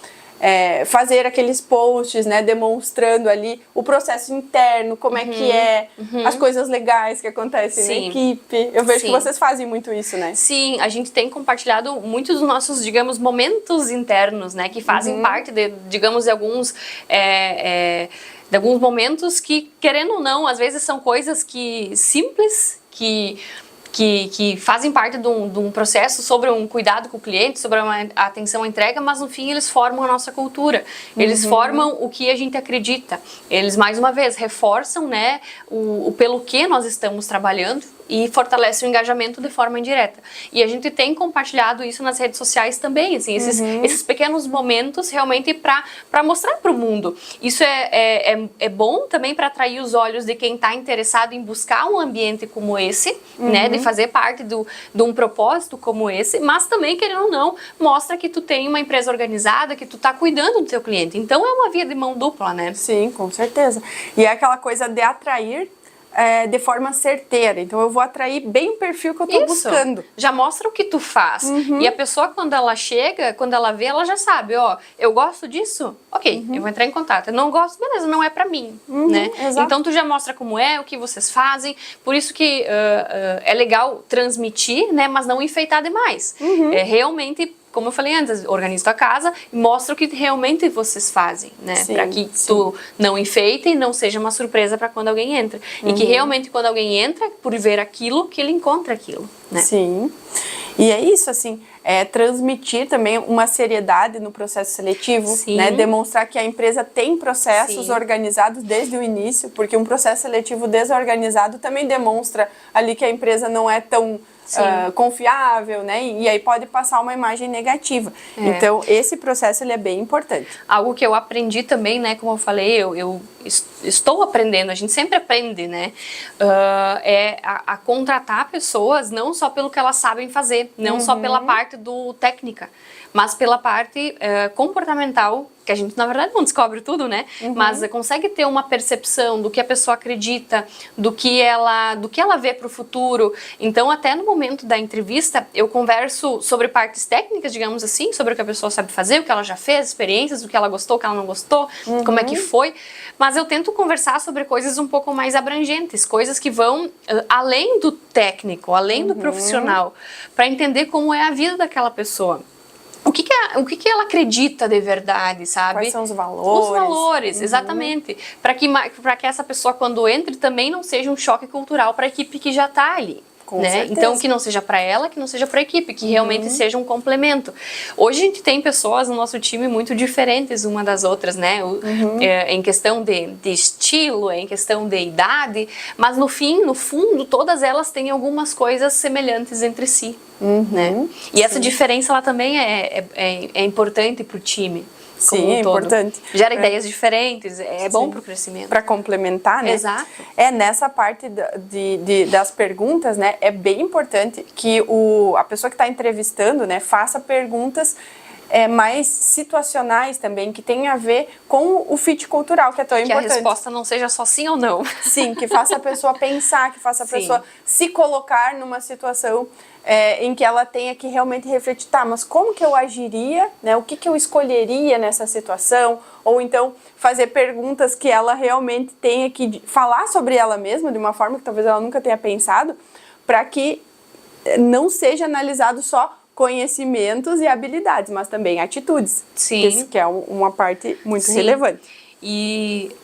fazer aqueles posts, né, demonstrando ali o processo interno, como é que é, as coisas legais que acontecem na equipe. Eu vejo que vocês fazem muito isso, né? Sim, a gente tem compartilhado muitos dos nossos, digamos, momentos internos, né, que fazem parte de, digamos, de alguns momentos que, querendo ou não, às vezes são coisas que simples, que fazem parte de um processo sobre um cuidado com o cliente, sobre uma atenção à entrega, mas no fim eles formam a nossa cultura, eles formam o que a gente acredita, eles mais uma vez reforçam, né, o pelo que nós estamos trabalhando e fortalece o engajamento de forma indireta. E a gente tem compartilhado isso nas redes sociais também, assim, esses pequenos momentos realmente para mostrar para o mundo. Isso é bom também para atrair os olhos de quem está interessado em buscar um ambiente como esse, né, de fazer parte de um propósito como esse, mas também, querendo ou não, mostra que tu tem uma empresa organizada, que tu está cuidando do teu cliente. Então é uma via de mão dupla, né? Sim, com certeza. E é aquela coisa de atrair de forma certeira. Então eu vou atrair bem o perfil que eu tô buscando. Já mostra o que tu faz. E a pessoa, quando ela chega, quando ela vê, ela já sabe, ó, eu gosto disso, ok, eu vou entrar em contato. Eu não gosto, beleza, não é pra mim, né? Exato. Então tu já mostra como é, o que vocês fazem. Por isso que é legal transmitir, né, mas não enfeitar demais. É realmente como eu falei antes, organiza tua casa e mostra o que realmente vocês fazem, né? Para que tu não enfeite e não seja uma surpresa para quando alguém entra. E que realmente quando alguém entra, por ver aquilo, que ele encontra aquilo, né? Sim. E é isso, assim, transmitir também uma seriedade no processo seletivo, né? Demonstrar que a empresa tem processos organizados desde o início, porque um processo seletivo desorganizado também demonstra ali que a empresa não é tão confiável, né? E aí pode passar uma imagem negativa. Então, esse processo ele é bem importante. Algo que eu aprendi também, né? Como eu falei, eu estou aprendendo, a gente sempre aprende, né? É a contratar pessoas não só pelo que elas sabem fazer, não só pela parte do técnica, mas pela parte comportamental, que a gente na verdade não descobre tudo, né? Mas consegue ter uma percepção do que a pessoa acredita, do que ela vê para o futuro. Então, até no momento da entrevista, eu converso sobre partes técnicas, digamos assim, sobre o que a pessoa sabe fazer, o que ela já fez, experiências, o que ela gostou, o que ela não gostou, como é que foi. Mas eu tento conversar sobre coisas um pouco mais abrangentes, coisas que vão além do técnico, além do profissional, para entender como é a vida daquela pessoa. O que ela acredita de verdade, sabe? Quais são os valores? Os valores, exatamente. Para que essa pessoa, quando entre, também não seja um choque cultural para a equipe que já está ali. Né? Então, que não seja para ela, que não seja para a equipe, que realmente seja um complemento. Hoje a gente tem pessoas no nosso time muito diferentes uma das outras, né? Em questão de estilo, em questão de idade, mas no fundo, todas elas têm algumas coisas semelhantes entre si, né? E essa diferença, ela também é importante para o time. Sim, é importante. Gera ideias diferentes, é bom para o crescimento. Para complementar, né? Exato. Nessa parte das perguntas, né? É bem importante que a pessoa que está entrevistando, né? Faça perguntas mais situacionais também, que tenham a ver com o fit cultural, que é tão importante. Que a resposta não seja só sim ou não. Sim, que faça a pessoa pensar, que faça a pessoa se colocar numa situação em que ela tenha que realmente refletir, tá, mas como que eu agiria, né? O que eu escolheria nessa situação? Ou então fazer perguntas que ela realmente tenha que falar sobre ela mesma, de uma forma que talvez ela nunca tenha pensado, para que não seja analisado só conhecimentos e habilidades, mas também atitudes. Sim. Que é uma parte muito relevante. E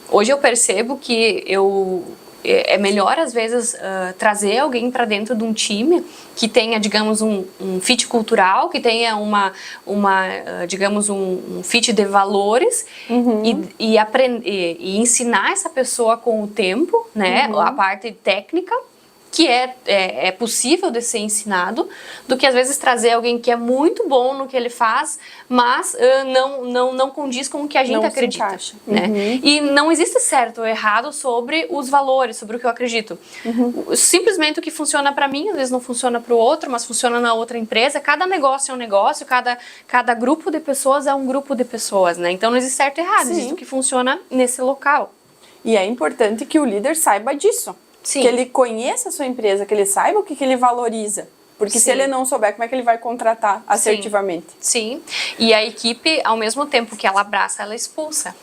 hoje eu percebo que é melhor, às vezes, trazer alguém para dentro de um time que tenha, digamos, um fit cultural, que tenha digamos, um fit de valores e ensinar essa pessoa com o tempo, né, a parte técnica, que é possível de ser ensinado, do que às vezes trazer alguém que é muito bom no que ele faz, mas não condiz com o que a gente acredita. Né? E não existe certo ou errado sobre os valores, sobre o que eu acredito. Simplesmente o que funciona para mim, às vezes não funciona para o outro, mas funciona na outra empresa. Cada negócio é um negócio, cada grupo de pessoas é um grupo de pessoas. Né? Então não existe certo e errado, existe o que funciona nesse local. E é importante que o líder saiba disso. Sim. Que ele conheça a sua empresa, que ele saiba o que ele valoriza. Porque se ele não souber, como é que ele vai contratar assertivamente? Sim. E a equipe, ao mesmo tempo que ela abraça, ela expulsa.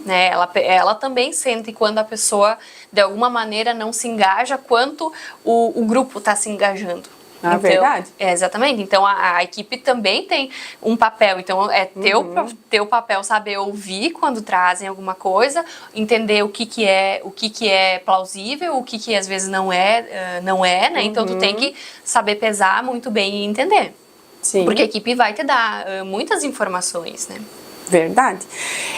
Né? Ela também sente quando a pessoa, de alguma maneira, não se engaja, quanto o grupo está se engajando. Então, verdade. Exatamente. Então, a equipe também tem um papel. Então, é teu papel saber ouvir quando trazem alguma coisa, entender o que é plausível, o que às vezes não é, né? Então, tu tem que saber pesar muito bem e entender. Sim. Porque a equipe vai te dar muitas informações, né? Verdade.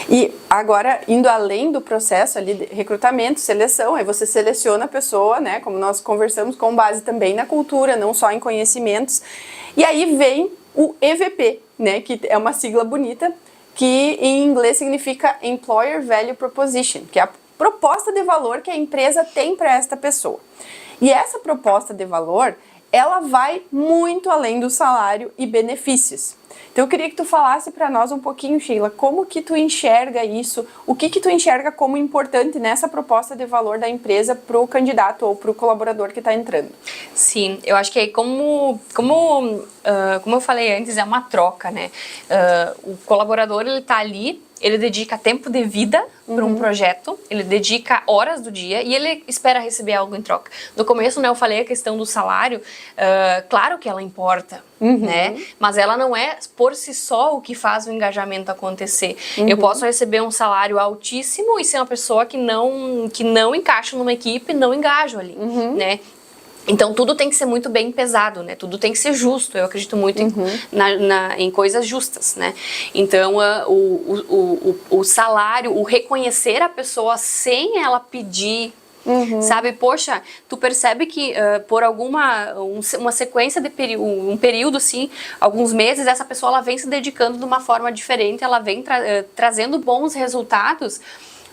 E agora, indo além do processo ali de recrutamento, seleção, aí você seleciona a pessoa, né, como nós conversamos, com base também na cultura, não só em conhecimentos. E aí vem o EVP, né, que é uma sigla bonita, que em inglês significa Employer Value Proposition, que é a proposta de valor que a empresa tem para esta pessoa. E essa proposta de valor, ela vai muito além do salário e benefícios. Então eu queria que tu falasse para nós um pouquinho, Sheila, como que tu enxerga isso, o que tu enxerga como importante nessa proposta de valor da empresa para o candidato ou para o colaborador que está entrando. Sim, eu acho que como eu falei antes, é uma troca, né? O colaborador, ele está ali ele dedica tempo de vida para um projeto, ele dedica horas do dia e ele espera receber algo em troca. No começo, né, eu falei a questão do salário, claro que ela importa, né? Mas ela não é por si só o que faz o engajamento acontecer. Eu posso receber um salário altíssimo e ser uma pessoa que não encaixa numa equipe, não engajo ali, né? Então, tudo tem que ser muito bem pesado, né? Tudo tem que ser justo. Eu acredito muito em coisas justas, né? Então, o salário, o reconhecer a pessoa sem ela pedir, sabe? Poxa, tu percebe que por uma sequência de um período, assim, alguns meses, essa pessoa ela vem se dedicando de uma forma diferente, ela vem trazendo bons resultados.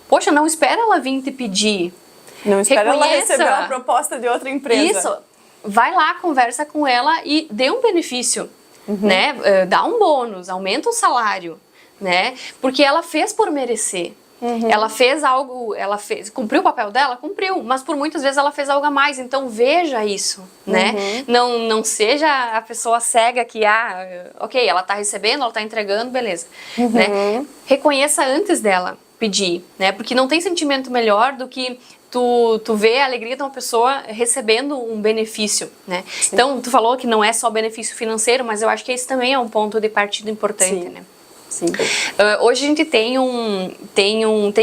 Poxa, não espera ela vir te pedir. Não espera ela receber uma proposta de outra empresa. Isso. Vai lá, conversa com ela e dê um benefício, né? Dá um bônus, aumenta o salário, né? Porque ela fez por merecer. Ela fez algo, cumpriu o papel dela? Cumpriu, mas por muitas vezes ela fez algo a mais, então veja isso, né? Não seja a pessoa cega que, ok, ela tá recebendo, ela tá entregando, beleza, né? Reconheça antes dela pedir, né? Porque não tem sentimento melhor do que tu vê a alegria de uma pessoa recebendo um benefício, né? Sim. Então, tu falou que não é só benefício financeiro, mas eu acho que esse também é um ponto de partida importante, Sim. né? Sim. Hoje a gente tem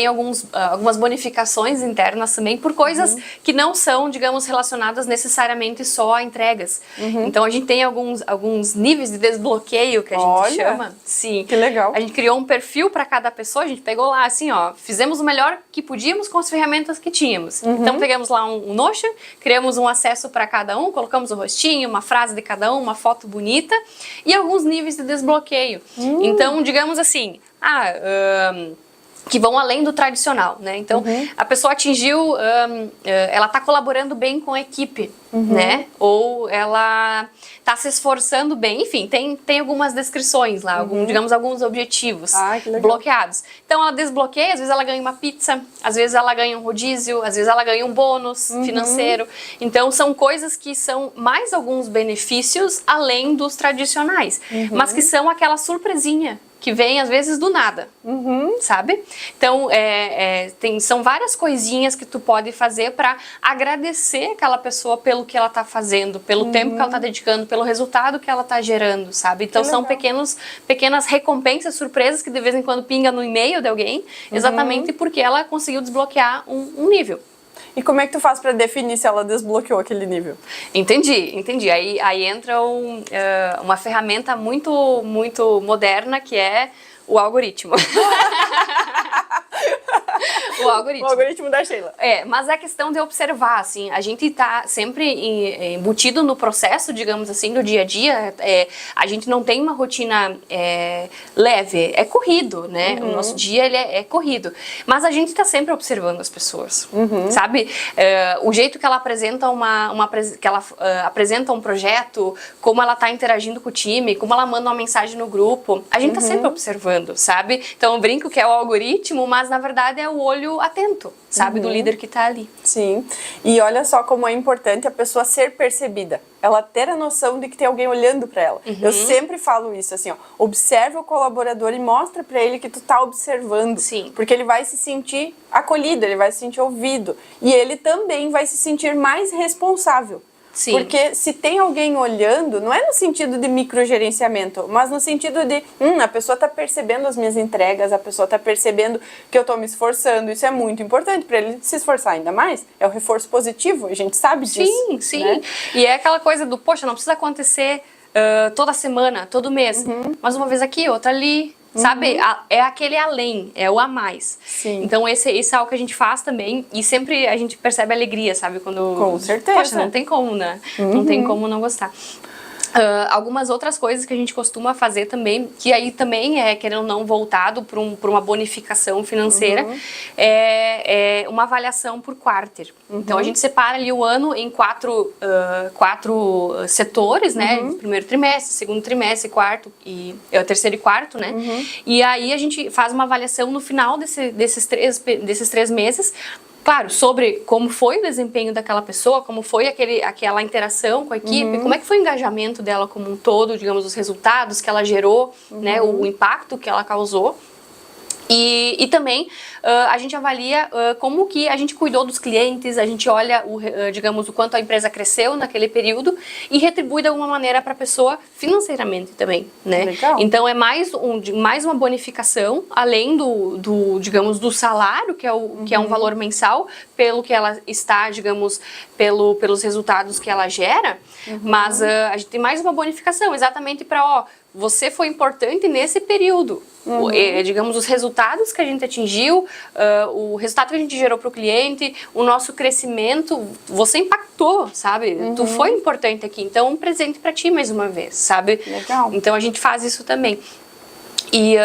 algumas bonificações internas também por coisas que não são, digamos, relacionadas necessariamente só a entregas. Então a gente tem alguns níveis de desbloqueio que a gente chama. Sim. Que legal. A gente criou um perfil para cada pessoa, a gente pegou lá assim, ó, fizemos o melhor que podíamos com as ferramentas que tínhamos. Então pegamos lá um Notion, criamos um acesso para cada um, colocamos o rostinho, uma frase de cada um, uma foto bonita e alguns níveis de desbloqueio. Então, digamos assim, que vão além do tradicional, né? Então, a pessoa atingiu, ela está colaborando bem com a equipe, né? Ou ela está se esforçando bem, enfim, tem algumas descrições lá, digamos, alguns objetivos bloqueados. Então, ela desbloqueia, às vezes ela ganha uma pizza, às vezes ela ganha um rodízio, às vezes ela ganha um bônus financeiro. Então, são coisas que são mais alguns benefícios além dos tradicionais, mas que são aquela surpresinha que vem às vezes do nada, sabe? Então, são várias coisinhas que tu pode fazer para agradecer aquela pessoa pelo que ela tá fazendo, pelo tempo que ela tá dedicando, pelo resultado que ela tá gerando, sabe? Então, são pequenas recompensas, surpresas que de vez em quando pinga no e-mail de alguém, exatamente porque ela conseguiu desbloquear um nível. E como é que tu faz para definir se ela desbloqueou aquele nível? Entendi. Aí entra uma ferramenta muito, muito moderna que é o algoritmo. O algoritmo da Sheila. Mas é questão de observar, assim, a gente tá sempre embutido no processo, digamos assim, do dia a dia, a gente não tem uma rotina leve, é corrido, né? O nosso dia, ele é corrido, mas a gente tá sempre observando as pessoas, sabe? O jeito que ela apresenta apresenta um projeto, como ela tá interagindo com o time, como ela manda uma mensagem no grupo, a gente tá sempre observando, sabe? Então eu brinco que é o algoritmo, mas na verdade é o olho atento, sabe, do líder que tá ali. Sim, e olha só como é importante a pessoa ser percebida, ela ter a noção de que tem alguém olhando para ela. Eu sempre falo isso, assim, ó, observa o colaborador e mostra para ele que tu tá observando. Sim. Porque ele vai se sentir acolhido, ele vai se sentir ouvido, e ele também vai se sentir mais responsável. Sim. Porque se tem alguém olhando, não é no sentido de microgerenciamento, mas no sentido de, a pessoa está percebendo as minhas entregas, a pessoa está percebendo que eu estou me esforçando. Isso é muito importante para ele se esforçar ainda mais. É o reforço positivo, a gente sabe disso. Sim. Né? E é aquela coisa do, poxa, não precisa acontecer toda semana, todo mês, mas uma vez aqui, outra ali. Sabe? É aquele além, é o a mais. Sim. Então esse é algo que a gente faz também e sempre a gente percebe alegria, sabe? Quando, com certeza. Poxa, não tem como, né? Não tem como não gostar. Algumas outras coisas que a gente costuma fazer também, que aí também é, querendo ou não, voltado para uma bonificação financeira, é uma avaliação por quarter. Então a gente separa ali o ano em quatro setores, né? Primeiro trimestre, segundo trimestre, quarto e terceiro e quarto, né? E aí a gente faz uma avaliação no final desses três meses. Claro, sobre como foi o desempenho daquela pessoa, como foi aquela interação com a equipe, como é que foi o engajamento dela como um todo, digamos, os resultados que ela gerou, né, o impacto que ela causou. E também a gente avalia como que a gente cuidou dos clientes, a gente olha, digamos, o quanto a empresa cresceu naquele período e retribui de alguma maneira para a pessoa financeiramente também, né? Legal. Então é mais uma bonificação, além digamos, do salário, que é um valor mensal, pelo que ela está, digamos, pelos resultados que ela gera, mas a gente tem mais uma bonificação, exatamente para, você foi importante nesse período. Digamos, os resultados que a gente atingiu, o resultado que a gente gerou para o cliente, o nosso crescimento, você impactou, sabe? Tu foi importante aqui, então um presente para ti mais uma vez, sabe? Legal. Então a gente faz isso também. E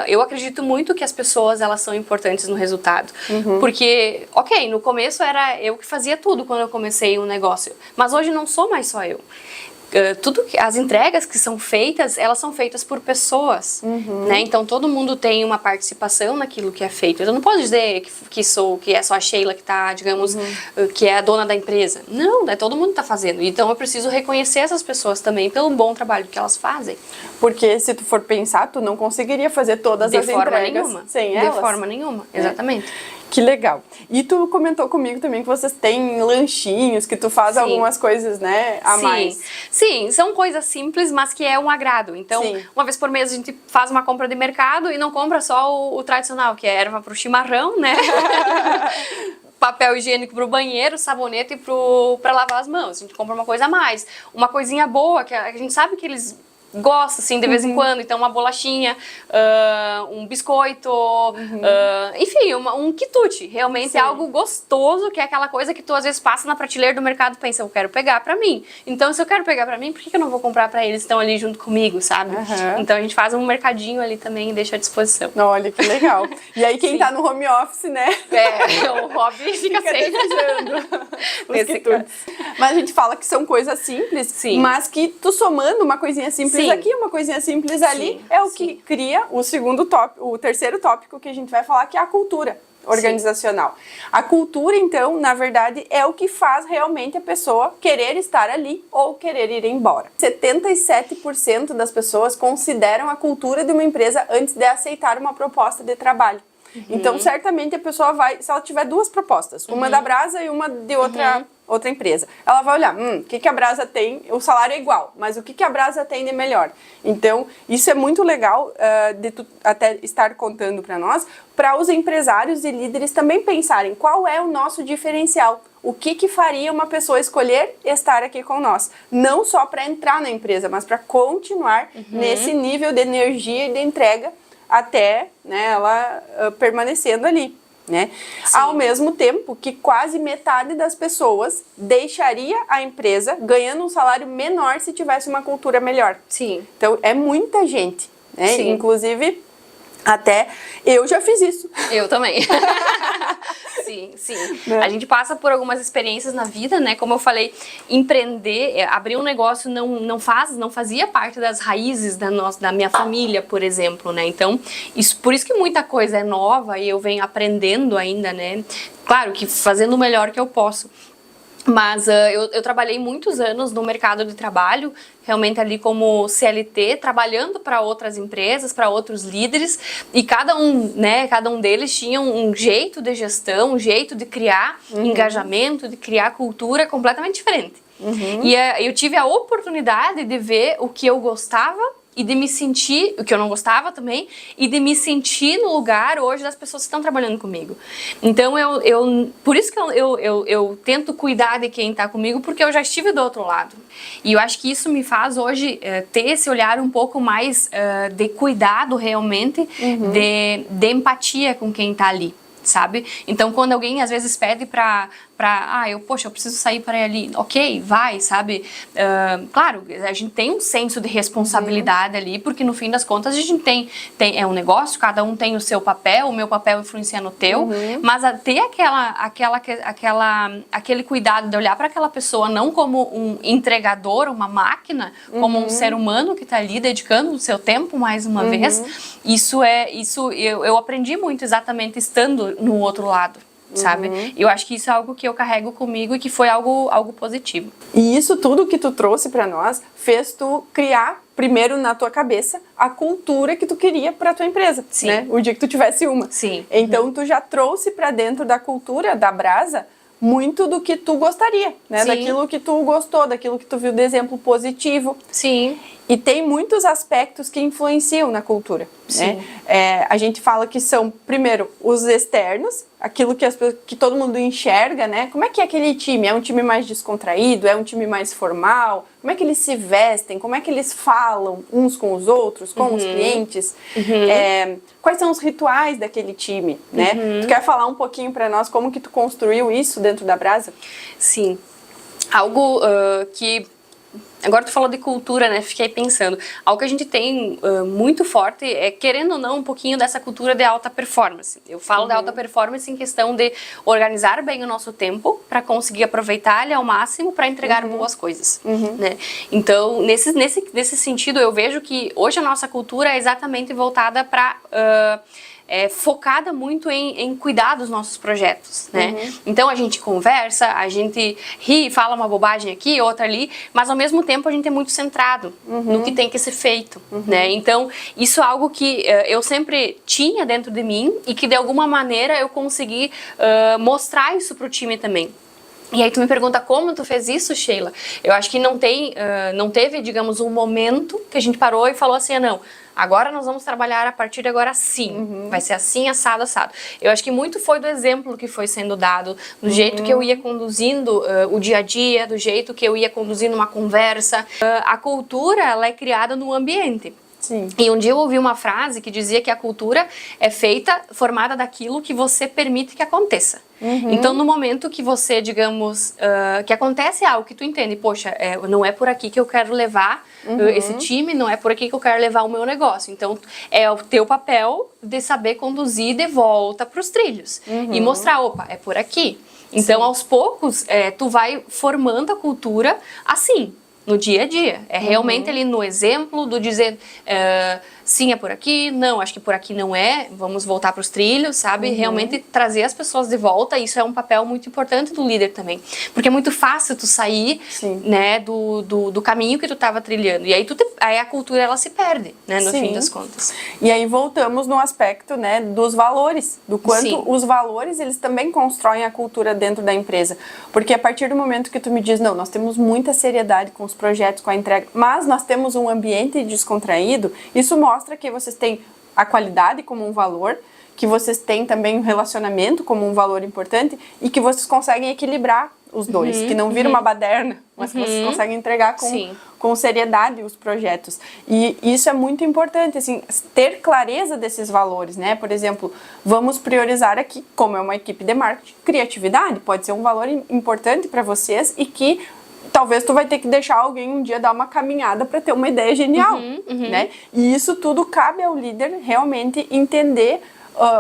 eu acredito muito que as pessoas, elas são importantes no resultado. Porque, ok, no começo era eu que fazia tudo quando eu comecei um negócio, mas hoje não sou mais só eu. As entregas que são feitas, elas são feitas por pessoas, né? Então todo mundo tem uma participação naquilo que é feito. Eu não posso dizer que é só a Sheila que está, digamos, que é a dona da empresa. Não, todo mundo está fazendo. Então eu preciso reconhecer essas pessoas também pelo bom trabalho que elas fazem. Porque se tu for pensar, tu não conseguiria fazer todas as entregas sem elas. De forma nenhuma, exatamente. Que legal. E tu comentou comigo também que vocês têm lanchinhos, que tu faz algumas coisas, né, a mais. Sim, são coisas simples, mas que é um agrado. Então, uma vez por mês a gente faz uma compra de mercado e não compra só o tradicional, que é erva pro chimarrão, né? Papel higiênico pro banheiro, sabonete pra lavar as mãos. A gente compra uma coisa a mais. Uma coisinha boa, que a gente sabe que eles gostam, assim, de vez em quando. Então, uma bolachinha, um biscoito, enfim, um quitute. Realmente é algo gostoso, que é aquela coisa que tu, às vezes, passa na prateleira do mercado e pensa, eu quero pegar pra mim. Então, se eu quero pegar pra mim, por que eu não vou comprar pra eles que estão ali junto comigo, sabe? Então, a gente faz um mercadinho ali também e deixa à disposição. Olha, que legal. E aí, quem tá no home office, né? O hobby fica sem. Os quitutes. Mas a gente fala que são coisas simples, mas que tu somando uma coisinha simples aqui, uma coisinha simples ali, é o que cria o terceiro tópico que a gente vai falar, que é a cultura organizacional. A cultura, então, na verdade, é o que faz realmente a pessoa querer estar ali ou querer ir embora. 77% das pessoas consideram a cultura de uma empresa antes de aceitar uma proposta de trabalho. Então, certamente a pessoa vai, se ela tiver duas propostas, uma da Brasa e uma de outra empresa, ela vai olhar, o que a Brasa tem, o salário é igual, mas o que a Brasa tem de melhor? Então, isso é muito legal de tu até estar contando para nós, para os empresários e líderes também pensarem qual é o nosso diferencial. O que faria uma pessoa escolher estar aqui com nós? Não só para entrar na empresa, mas para continuar nesse nível de energia e de entrega até, né, ela permanecendo ali, né? Ao mesmo tempo que quase metade das pessoas deixaria a empresa ganhando um salário menor se tivesse uma cultura melhor. Então, é muita gente, né? Inclusive, até eu já fiz isso. Eu também. Sim. A gente passa por algumas experiências na vida, né? Como eu falei, empreender, abrir um negócio não fazia parte das raízes da minha família, por exemplo, né? Então, por isso que muita coisa é nova e eu venho aprendendo ainda, né? Claro que fazendo o melhor que eu posso. Mas eu trabalhei muitos anos no mercado de trabalho, realmente ali como CLT, trabalhando para outras empresas, para outros líderes, e cada um deles tinha um jeito de gestão, um jeito de criar engajamento, de criar cultura completamente diferente. E eu tive a oportunidade de ver o que eu gostava e de me sentir, o que eu não gostava também, e de me sentir no lugar hoje das pessoas que estão trabalhando comigo. Então, por isso que eu tento cuidar de quem está comigo, porque eu já estive do outro lado. E eu acho que isso me faz hoje ter esse olhar um pouco mais de cuidado realmente, de empatia com quem está ali, sabe? Então, quando alguém às vezes pede eu preciso sair para ir ali, ok, vai, sabe? Claro, a gente tem um senso de responsabilidade ali, porque no fim das contas a gente é um negócio, cada um tem o seu papel, o meu papel influencia no teu, mas ter aquele cuidado de olhar para aquela pessoa não como um entregador, uma máquina, como um ser humano que está ali dedicando o seu tempo mais uma vez, eu aprendi muito exatamente estando no outro lado. sabe? Eu acho que isso é algo que eu carrego comigo e que foi algo positivo. E isso tudo que tu trouxe para nós fez tu criar primeiro na tua cabeça a cultura que tu queria para tua empresa, Sim. né? O dia que tu tivesse uma. Sim. Então tu já trouxe para dentro da cultura da Brasa muito do que tu gostaria, né? Sim. Daquilo que tu gostou, daquilo que tu viu de exemplo positivo. Sim. E tem muitos aspectos que influenciam na cultura, né? A gente fala que são, primeiro, os externos, aquilo que todo mundo enxerga, né? Como é que é aquele time? É um time mais descontraído? É um time mais formal? Como é que eles se vestem? Como é que eles falam uns com os outros, com os clientes? Quais são os rituais daquele time, né? Tu quer falar um pouquinho para nós como que tu construiu isso dentro da Brasa? Sim. Algo que... Agora tu falou de cultura, né? Fiquei pensando. Algo que a gente tem muito forte é, querendo ou não, um pouquinho dessa cultura de alta performance. Eu falo de alta performance em questão de organizar bem o nosso tempo para conseguir aproveitar ele ao máximo para entregar boas coisas, né? Então, nesse sentido, eu vejo que hoje a nossa cultura é exatamente voltada para... focada muito em cuidar dos nossos projetos, né? Então a gente conversa, a gente ri, fala uma bobagem aqui, outra ali, mas ao mesmo tempo a gente é muito centrado no que tem que ser feito, né? Então isso é algo que eu sempre tinha dentro de mim e que de alguma maneira eu consegui mostrar isso pro time também. E aí tu me pergunta como tu fez isso, Sheila? Eu acho que não teve, digamos, um momento que a gente parou e falou assim, não, agora nós vamos trabalhar a partir de agora assim, vai ser assim, assado, assado. Eu acho que muito foi do exemplo que foi sendo dado, do jeito que eu ia conduzindo o dia a dia, do jeito que eu ia conduzindo uma conversa. A cultura, ela é criada no ambiente. Sim. E um dia eu ouvi uma frase que dizia que a cultura é formada daquilo que você permite que aconteça. Então, no momento que você, digamos, que acontece algo que tu entende, poxa, não é por aqui que eu quero levar esse time, não é por aqui que eu quero levar o meu negócio. Então, é o teu papel de saber conduzir de volta para os trilhos e mostrar, opa, é por aqui. Então, aos poucos, tu vai formando a cultura assim, no dia a dia. É realmente ali no exemplo do dizer sim, é por aqui, não, acho que por aqui não é, vamos voltar para os trilhos, sabe? Realmente trazer as pessoas de volta, isso é um papel muito importante do líder também. Porque é muito fácil tu sair, né, do caminho que tu estava trilhando. E aí, aí a cultura, ela se perde, né, no fim das contas. E aí voltamos no aspecto, né, dos valores, do quanto os valores, eles também constroem a cultura dentro da empresa. Porque a partir do momento que tu me diz, não, nós temos muita seriedade com os projetos, com a entrega, mas nós temos um ambiente descontraído, isso mostra que vocês têm a qualidade como um valor, que vocês têm também o relacionamento como um valor importante e que vocês conseguem equilibrar os dois, que não vira uma baderna, mas que vocês conseguem entregar com seriedade os projetos. E isso é muito importante, assim, ter clareza desses valores, né? Por exemplo, vamos priorizar aqui, como é uma equipe de marketing, criatividade pode ser um valor importante para vocês e que talvez tu vai ter que deixar alguém um dia dar uma caminhada para ter uma ideia genial, né? E isso tudo cabe ao líder realmente entender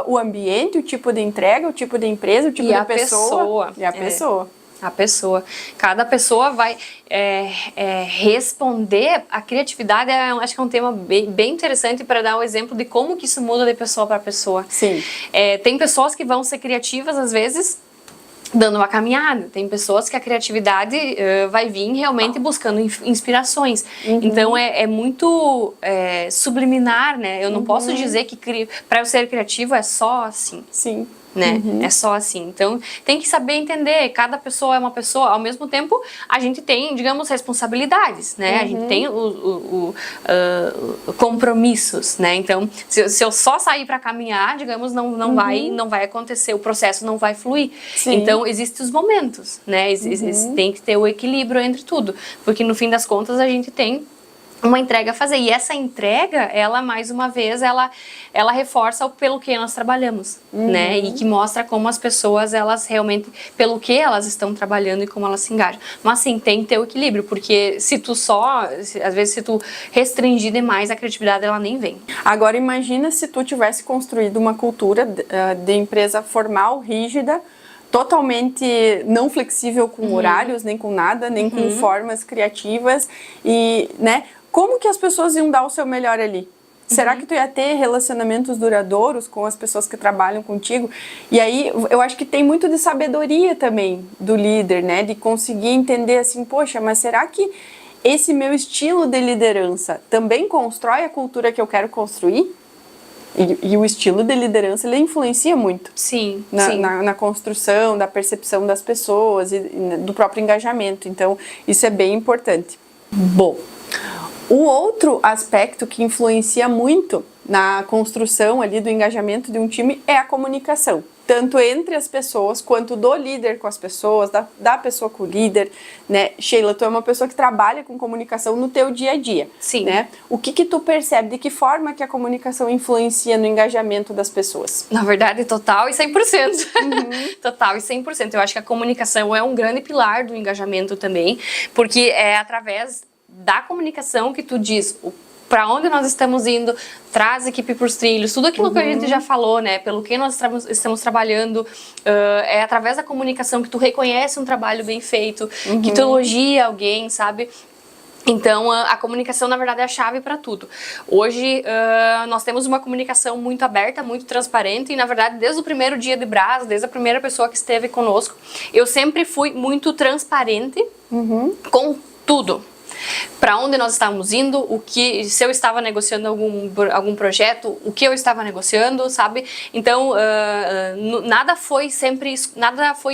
o ambiente, o tipo de entrega, o tipo de empresa, o tipo de pessoa. E a pessoa. A pessoa. Cada pessoa vai responder. A criatividade, acho que é um tema bem interessante para dar um exemplo de como que isso muda de pessoa para pessoa. Sim. Tem pessoas que vão ser criativas, às vezes, dando uma caminhada. Tem pessoas que a criatividade vai vir realmente buscando inspirações. Então é muito subliminar, né? Eu não posso dizer que para eu ser criativo é só assim. Sim. Né? É só assim. Então tem que saber entender, cada pessoa é uma pessoa, ao mesmo tempo a gente tem, digamos, responsabilidades, né? A gente tem compromissos, né? Então se eu só sair para caminhar, digamos, não vai acontecer, o processo não vai fluir. Então existem os momentos, né? Tem que ter o equilíbrio entre tudo, porque no fim das contas a gente tem uma entrega a fazer. E essa entrega, ela, mais uma vez, ela reforça pelo que nós trabalhamos, né? E que mostra como as pessoas, elas realmente, pelo que elas estão trabalhando e como elas se engajam. Mas, sim, tem que ter o equilíbrio, porque às vezes, se tu restringir demais, a criatividade, ela nem vem. Agora, imagina se tu tivesse construído uma cultura de empresa formal, rígida, totalmente não flexível com horários, nem com nada, nem com formas criativas e, né? Como que as pessoas iam dar o seu melhor ali? Será que tu ia ter relacionamentos duradouros com as pessoas que trabalham contigo? E aí, eu acho que tem muito de sabedoria também do líder, né? De conseguir entender assim, poxa, mas será que esse meu estilo de liderança também constrói a cultura que eu quero construir? E o estilo de liderança, ele influencia muito. Sim, na construção, da percepção das pessoas e do próprio engajamento. Então, isso é bem importante. Bom, o outro aspecto que influencia muito na construção ali do engajamento de um time é a comunicação. Tanto entre as pessoas, quanto do líder com as pessoas, da pessoa com o líder, né? Sheila, tu é uma pessoa que trabalha com comunicação no teu dia a dia. Sim. Né? O que tu percebe, de que forma que a comunicação influencia no engajamento das pessoas? Na verdade, total e 100%. Total e 100%. Eu acho que a comunicação é um grande pilar do engajamento também, porque é através da comunicação que tu diz para onde nós estamos indo, traz a equipe para os trilhos, tudo aquilo que a gente já falou, né? Pelo que nós estamos trabalhando, é através da comunicação que tu reconhece um trabalho bem feito, que tu elogia alguém, sabe? Então, a comunicação, na verdade, é a chave para tudo. Hoje, nós temos uma comunicação muito aberta, muito transparente, e, na verdade, desde o primeiro dia de Brás, desde a primeira pessoa que esteve conosco, eu sempre fui muito transparente com tudo. Para onde nós estávamos indo, se eu estava negociando algum projeto, o que eu estava negociando, sabe? Então, nada foi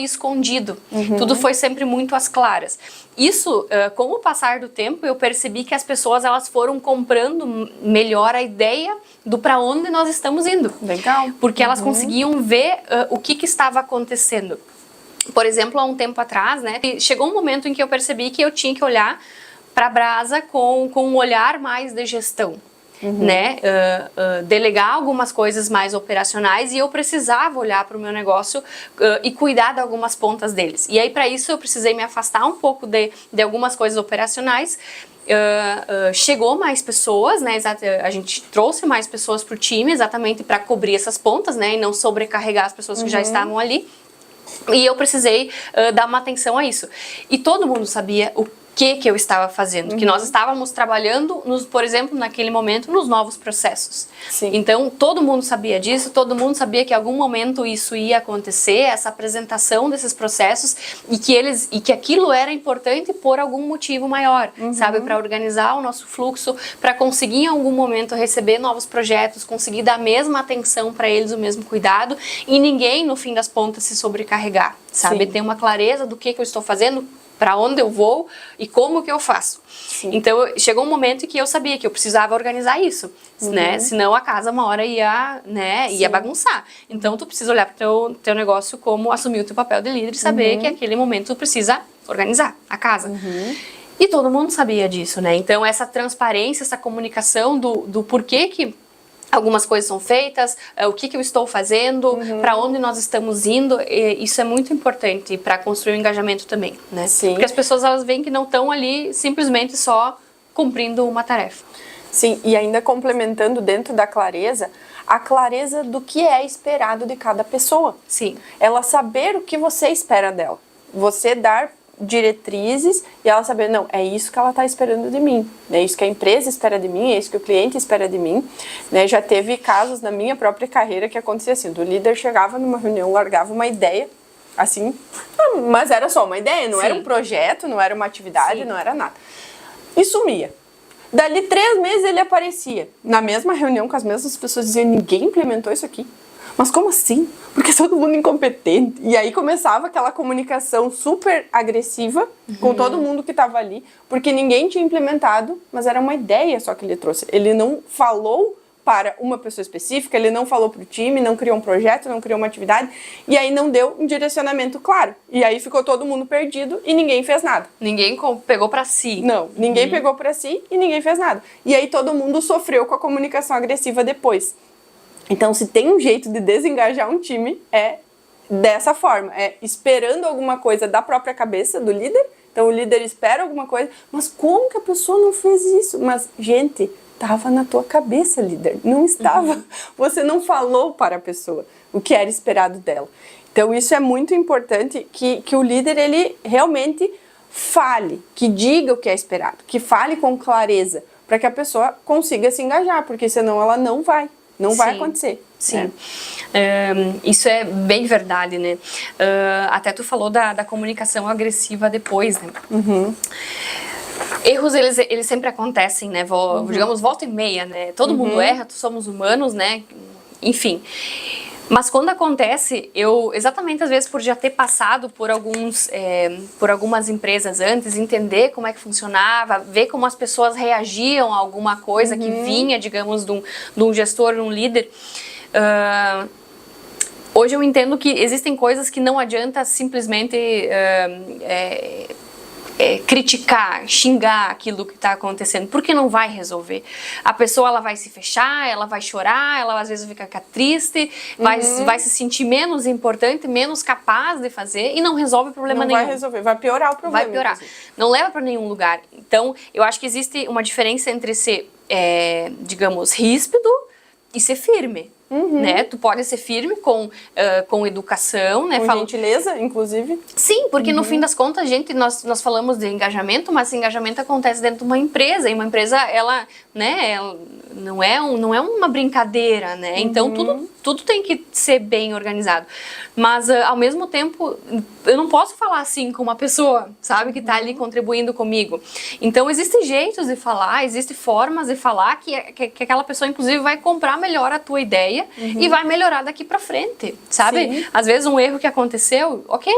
escondido, tudo foi sempre muito às claras. Isso, com o passar do tempo, eu percebi que as pessoas elas foram comprando melhor a ideia do para onde nós estamos indo. Legal. Porque elas conseguiam ver o que estava acontecendo. Por exemplo, há um tempo atrás, né, chegou um momento em que eu percebi que eu tinha que olhar para a Brasa com um olhar mais de gestão, né? Delegar algumas coisas mais operacionais e eu precisava olhar para o meu negócio e cuidar de algumas pontas deles. E aí, para isso, eu precisei me afastar um pouco de algumas coisas operacionais. Chegou mais pessoas, né? A gente trouxe mais pessoas para o time exatamente para cobrir essas pontas, né? E não sobrecarregar as pessoas que já estavam ali. E eu precisei dar uma atenção a isso. E todo mundo sabia o que eu estava fazendo, que nós estávamos trabalhando, por exemplo, naquele momento, nos novos processos. Sim. Então, todo mundo sabia disso, todo mundo sabia que em algum momento isso ia acontecer, essa apresentação desses processos, e que aquilo era importante por algum motivo maior, sabe? Para organizar o nosso fluxo, para conseguir em algum momento receber novos projetos, conseguir dar a mesma atenção para eles, o mesmo cuidado, e ninguém, no fim das pontas, se sobrecarregar, sabe? Sim. Ter uma clareza do que eu estou fazendo, para onde eu vou e como que eu faço. Sim. Então, chegou um momento em que eu sabia que eu precisava organizar isso, né? Senão a casa uma hora ia bagunçar. Então, tu precisa olhar para o teu negócio como assumir o teu papel de líder e saber que naquele momento tu precisa organizar a casa. E todo mundo sabia disso, né? Então, essa transparência, essa comunicação do porquê que algumas coisas são feitas, o que eu estou fazendo, para onde nós estamos indo, isso é muito importante para construir o engajamento também, né? Sim. Porque as pessoas elas veem que não estão ali simplesmente só cumprindo uma tarefa. Sim, e ainda complementando dentro da clareza, a clareza do que é esperado de cada pessoa. Sim. Ela saber o que você espera dela. Você dar diretrizes e ela saber, não, é isso que ela está esperando de mim, é isso que a empresa espera de mim, é isso que o cliente espera de mim, né? Já teve casos na minha própria carreira que acontecia assim, o líder chegava numa reunião, largava uma ideia, assim, mas era só uma ideia, não era um projeto, não era uma atividade, não era nada, e sumia. Dali 3 meses ele aparecia na mesma reunião com as mesmas pessoas, dizendo, ninguém implementou isso aqui. Mas como assim? Porque todo mundo incompetente. E aí começava aquela comunicação super agressiva com todo mundo que estava ali, porque ninguém tinha implementado, mas era uma ideia só que ele trouxe. Ele não falou para uma pessoa específica, ele não falou para o time, não criou um projeto, não criou uma atividade, e aí não deu um direcionamento claro. E aí ficou todo mundo perdido e ninguém fez nada. Ninguém pegou para si. Não, ninguém pegou para si e ninguém fez nada. E aí todo mundo sofreu com a comunicação agressiva depois. Então, se tem um jeito de desengajar um time, é dessa forma. É esperando alguma coisa da própria cabeça do líder. Então, o líder espera alguma coisa. Mas como que a pessoa não fez isso? Mas, gente, estava na tua cabeça, líder. Não estava. Você não falou para a pessoa o que era esperado dela. Então, isso é muito importante que o líder, ele realmente fale, que diga o que é esperado, que fale com clareza. para que a pessoa consiga se engajar, porque senão ela não vai acontecer. Sim, isso é bem verdade, né? Até tu falou da comunicação agressiva depois, né? Erros, eles sempre acontecem, né? Digamos, volta e meia, né? Todo mundo erra, somos humanos, né? Enfim. Mas quando acontece, exatamente às vezes por já ter passado por algumas empresas antes, entender como é que funcionava, ver como as pessoas reagiam a alguma coisa que vinha, digamos, de um gestor, de um líder. Hoje eu entendo que existem coisas que não adianta simplesmente criticar, xingar aquilo que está acontecendo, porque não vai resolver. A pessoa, ela vai se fechar, ela vai chorar, ela às vezes vai ficar triste, vai se sentir menos importante, menos capaz de fazer e não resolve problema nenhum. Não vai resolver, vai piorar o problema. Vai piorar. Inclusive. Não leva para nenhum lugar. Então, eu acho que existe uma diferença entre ser, digamos, ríspido e ser firme. Né? Tu pode ser firme com educação, né? Com gentileza, inclusive. Sim, porque no fim das contas, nós falamos de engajamento, mas esse engajamento acontece dentro de uma empresa, e uma empresa, ela não é uma brincadeira, né? Então tudo tem que ser bem organizado. Mas ao mesmo tempo, eu não posso falar assim com uma pessoa, sabe, que está ali contribuindo comigo. Então existem jeitos de falar, existem formas de falar que aquela pessoa, inclusive, vai comprar melhor a tua ideia e vai melhorar daqui pra frente, sabe? Sim. Às vezes um erro que aconteceu, ok,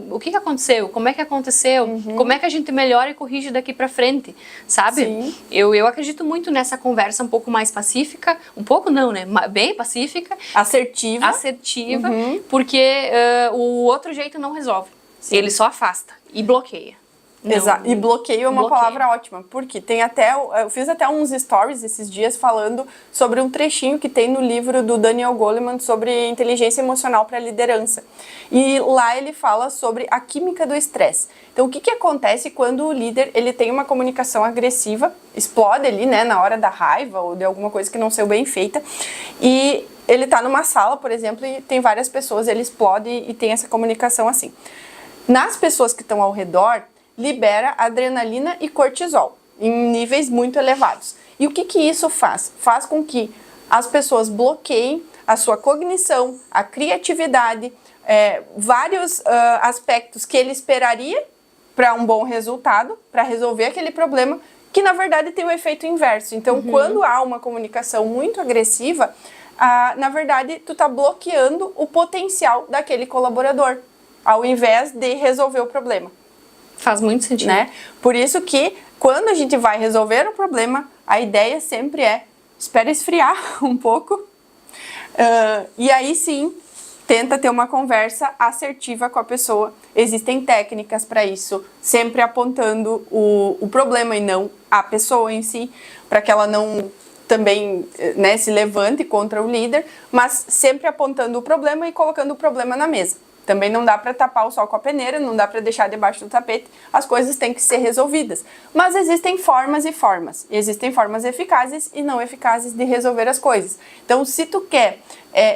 o que aconteceu? Como é que aconteceu? Como é que a gente melhora e corrige daqui pra frente, sabe? Sim. Eu acredito muito nessa conversa um pouco mais pacífica, um pouco não, né? Bem pacífica. Assertiva. Porque o outro jeito não resolve. Sim. Ele só afasta e bloqueia. Exato. E bloqueio é uma palavra ótima, porque eu fiz até uns stories esses dias falando sobre um trechinho que tem no livro do Daniel Goleman sobre inteligência emocional para liderança. E lá ele fala sobre a química do estresse. Então, o que acontece quando o líder ele tem uma comunicação agressiva, explode ali, né, na hora da raiva ou de alguma coisa que não saiu bem feita, e ele tá numa sala, por exemplo, e tem várias pessoas, ele explode e tem essa comunicação assim. Nas pessoas que estão ao redor, libera adrenalina e cortisol em níveis muito elevados. E o que isso faz? Faz com que as pessoas bloqueiem a sua cognição, a criatividade, vários aspectos que ele esperaria para um bom resultado, para resolver aquele problema, que na verdade tem um efeito inverso. Então, quando há uma comunicação muito agressiva, na verdade, tu tá bloqueando o potencial daquele colaborador, ao invés de resolver o problema. Faz muito sentido. Né? Por isso que, quando a gente vai resolver o problema, a ideia sempre espera esfriar um pouco, e aí sim, tenta ter uma conversa assertiva com a pessoa. Existem técnicas para isso, sempre apontando o problema e não a pessoa em si, para que ela não também, né, se levante contra o líder, mas sempre apontando o problema e colocando o problema na mesa. Também não dá para tapar o sol com a peneira, não dá para deixar debaixo do tapete, as coisas têm que ser resolvidas. Mas existem formas e formas. Existem formas eficazes e não eficazes de resolver as coisas. Então, se tu quer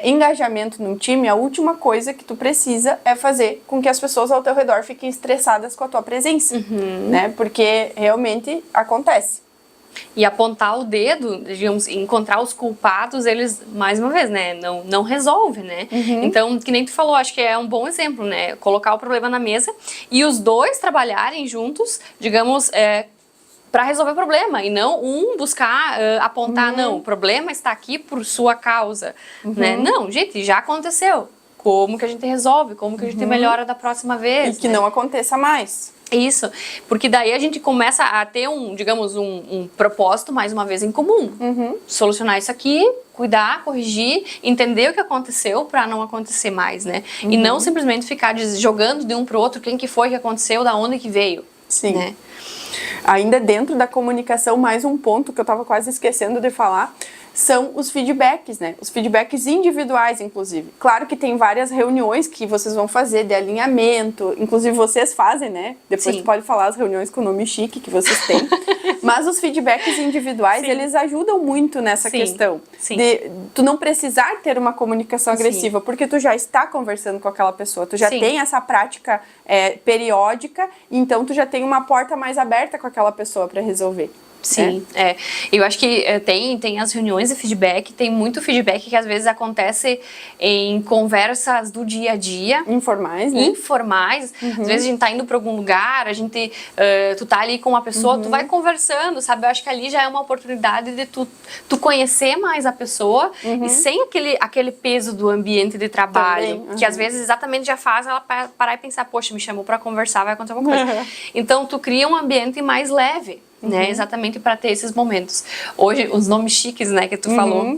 engajamento num time, a última coisa que tu precisa é fazer com que as pessoas ao teu redor fiquem estressadas com a tua presença, né? Porque realmente acontece. E apontar o dedo, digamos, encontrar os culpados, eles, mais uma vez, né, não resolve, né? Então, que nem tu falou, acho que é um bom exemplo, né? Colocar o problema na mesa e os dois trabalharem juntos, digamos, para resolver o problema, e não um buscar apontar, não, o problema está aqui por sua causa, né? Não, gente, já aconteceu. Como que a gente resolve? Como que a gente melhora da próxima vez? E que não aconteça mais. Isso, porque daí a gente começa a ter digamos, um propósito, mais uma vez, em comum. Solucionar isso aqui, cuidar, corrigir, entender o que aconteceu para não acontecer mais, né? E não simplesmente ficar jogando de um pro outro quem que foi que aconteceu, da onde que veio. Sim. Né? Ainda dentro da comunicação, mais um ponto que eu estava quase esquecendo de falar, são os feedbacks, né? Os feedbacks individuais, inclusive. Claro que tem várias reuniões que vocês vão fazer de alinhamento, inclusive vocês fazem, né? Depois tu pode falar as reuniões com o nome chique que vocês têm. Mas os feedbacks individuais, eles ajudam muito nessa questão. De tu não precisar ter uma comunicação agressiva, porque tu já está conversando com aquela pessoa, tu já tem essa prática periódica, então tu já tem uma porta mais aberta com aquela pessoa para resolver. Sim, eu acho que tem as reuniões de feedback, tem muito feedback que às vezes acontece em conversas do dia a dia. Informais, né? Informais. Às vezes a gente tá indo para algum lugar, tu tá ali com uma pessoa, tu vai conversando, sabe? Eu acho que ali já é uma oportunidade de tu conhecer mais a pessoa e sem aquele peso do ambiente de trabalho, que às vezes exatamente já faz ela parar e pensar, poxa, me chamou para conversar, vai acontecer alguma coisa. Então tu cria um ambiente mais leve. Né, exatamente para ter esses momentos. Hoje, os nomes chiques, né, que tu falou,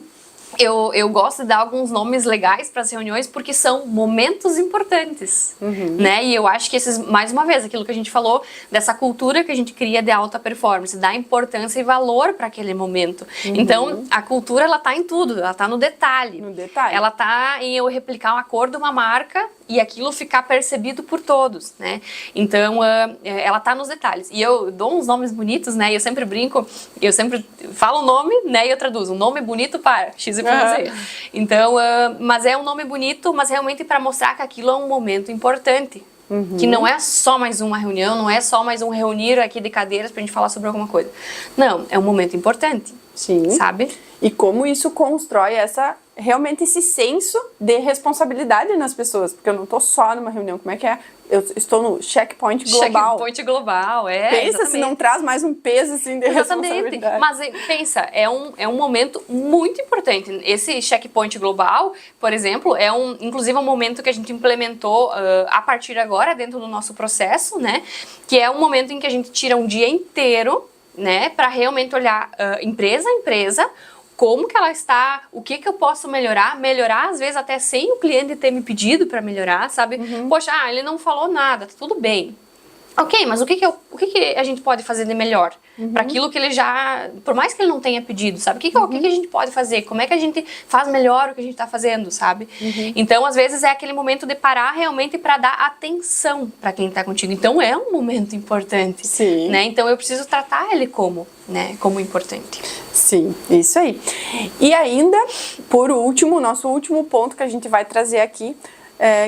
eu gosto de dar alguns nomes legais para as reuniões porque são momentos importantes, né? E eu acho que esses, mais uma vez, aquilo que a gente falou dessa cultura que a gente cria de alta performance, dá importância e valor para aquele momento. Então, a cultura, ela tá em tudo, ela tá no detalhe. No detalhe. Ela tá em eu replicar uma cor de uma marca e aquilo ficar percebido por todos, né? Então, ela tá nos detalhes. E eu dou uns nomes bonitos, né? E eu sempre brinco, eu sempre falo o nome, né? E eu traduzo um nome bonito para X. Então, mas é um nome bonito, mas realmente para mostrar que aquilo é um momento importante. Que não é só mais uma reunião, não é só mais um reunir aqui de cadeiras pra gente falar sobre alguma coisa. Não, é um momento importante. Sim. Sabe? E como isso constrói realmente esse senso de responsabilidade nas pessoas. Porque eu não tô só numa reunião, como é que é? Eu estou no checkpoint global. Checkpoint global, Pensa exatamente. se não traz mais um peso assim de responsabilidade. Mas pensa, é um momento muito importante. Esse checkpoint global, por exemplo, inclusive um momento que a gente implementou a partir de agora dentro do nosso processo, né? Que é um momento em que a gente tira um dia inteiro, né? Para realmente olhar empresa a empresa, como que ela está, o que eu posso melhorar, às vezes até sem o cliente ter me pedido para melhorar, sabe? Poxa, ele não falou nada, tá tudo bem. Ok, mas o que a gente pode fazer de melhor? Para aquilo que ele já, por mais que ele não tenha pedido, sabe? O que a gente pode fazer? Como é que a gente faz melhor o que a gente tá fazendo, sabe? Então, às vezes, é aquele momento de parar realmente para dar atenção para quem tá contigo. Então, é um momento importante. Sim. Né? Então, eu preciso tratar ele como importante. Sim, isso aí. E ainda, por último, nosso último ponto que a gente vai trazer aqui,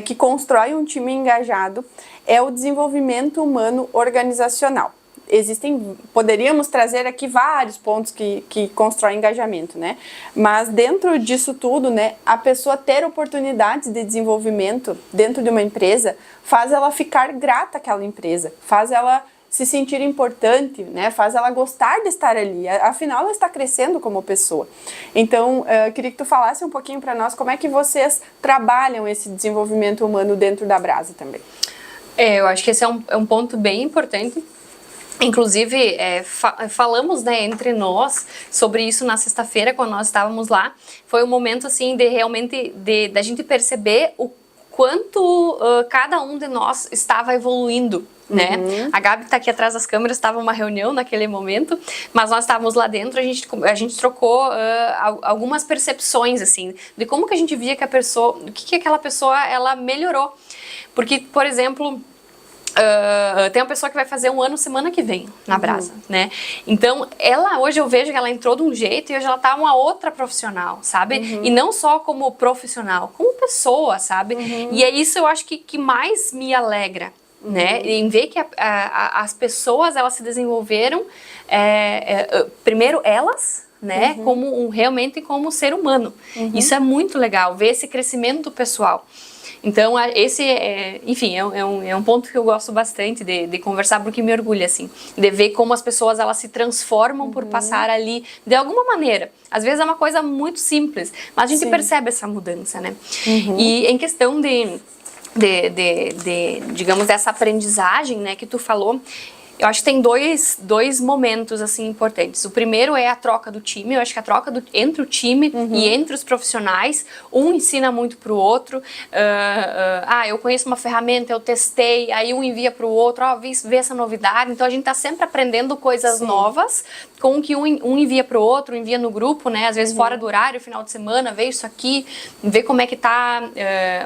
que constrói um time engajado, é o desenvolvimento humano organizacional. Poderíamos trazer aqui vários pontos que constroem engajamento, né? Mas dentro disso tudo, né, a pessoa ter oportunidades de desenvolvimento dentro de uma empresa faz ela ficar grata àquela empresa, faz ela se sentir importante, né? Faz ela gostar de estar ali, afinal ela está crescendo como pessoa. Então, eu queria que tu falasse um pouquinho para nós como é que vocês trabalham esse desenvolvimento humano dentro da Brasa também. Eu acho que esse é um ponto bem importante. Inclusive, falamos, né, entre nós sobre isso na sexta-feira, quando nós estávamos lá. Foi um momento, assim, de realmente, da gente perceber o quanto cada um de nós estava evoluindo, né? A Gabi tá aqui atrás das câmeras, estava uma reunião naquele momento, mas nós estávamos lá dentro, a gente trocou algumas percepções, assim, de como que a gente via que a pessoa, o que aquela pessoa, ela melhorou. Porque, por exemplo, tem uma pessoa que vai fazer 1 ano semana que vem na Brasa, né? Então, hoje eu vejo que ela entrou de um jeito e hoje ela tá uma outra profissional, sabe? E não só como profissional, como pessoa, sabe? E é isso eu acho que mais me alegra, né? Em ver que as pessoas, elas se desenvolveram, primeiro elas, né? Realmente como ser humano. Isso é muito legal, ver esse crescimento pessoal. Então, esse enfim, é um ponto que eu gosto bastante de conversar, porque me orgulha, assim, de ver como as pessoas, elas se transformam por passar ali, de alguma maneira. Às vezes é uma coisa muito simples, mas a gente percebe essa mudança, né? E em questão digamos, dessa aprendizagem, né, que tu falou, eu acho que tem dois momentos, assim, importantes. O primeiro é a troca do time. Eu acho que a troca entre o time e entre os profissionais, um ensina muito pro outro. Eu conheço uma ferramenta, eu testei, aí um envia pro outro, vê essa novidade. Então, a gente tá sempre aprendendo coisas novas, com que um envia pro outro, envia no grupo, né? Às vezes fora do horário, final de semana, vê isso aqui, vê como é que tá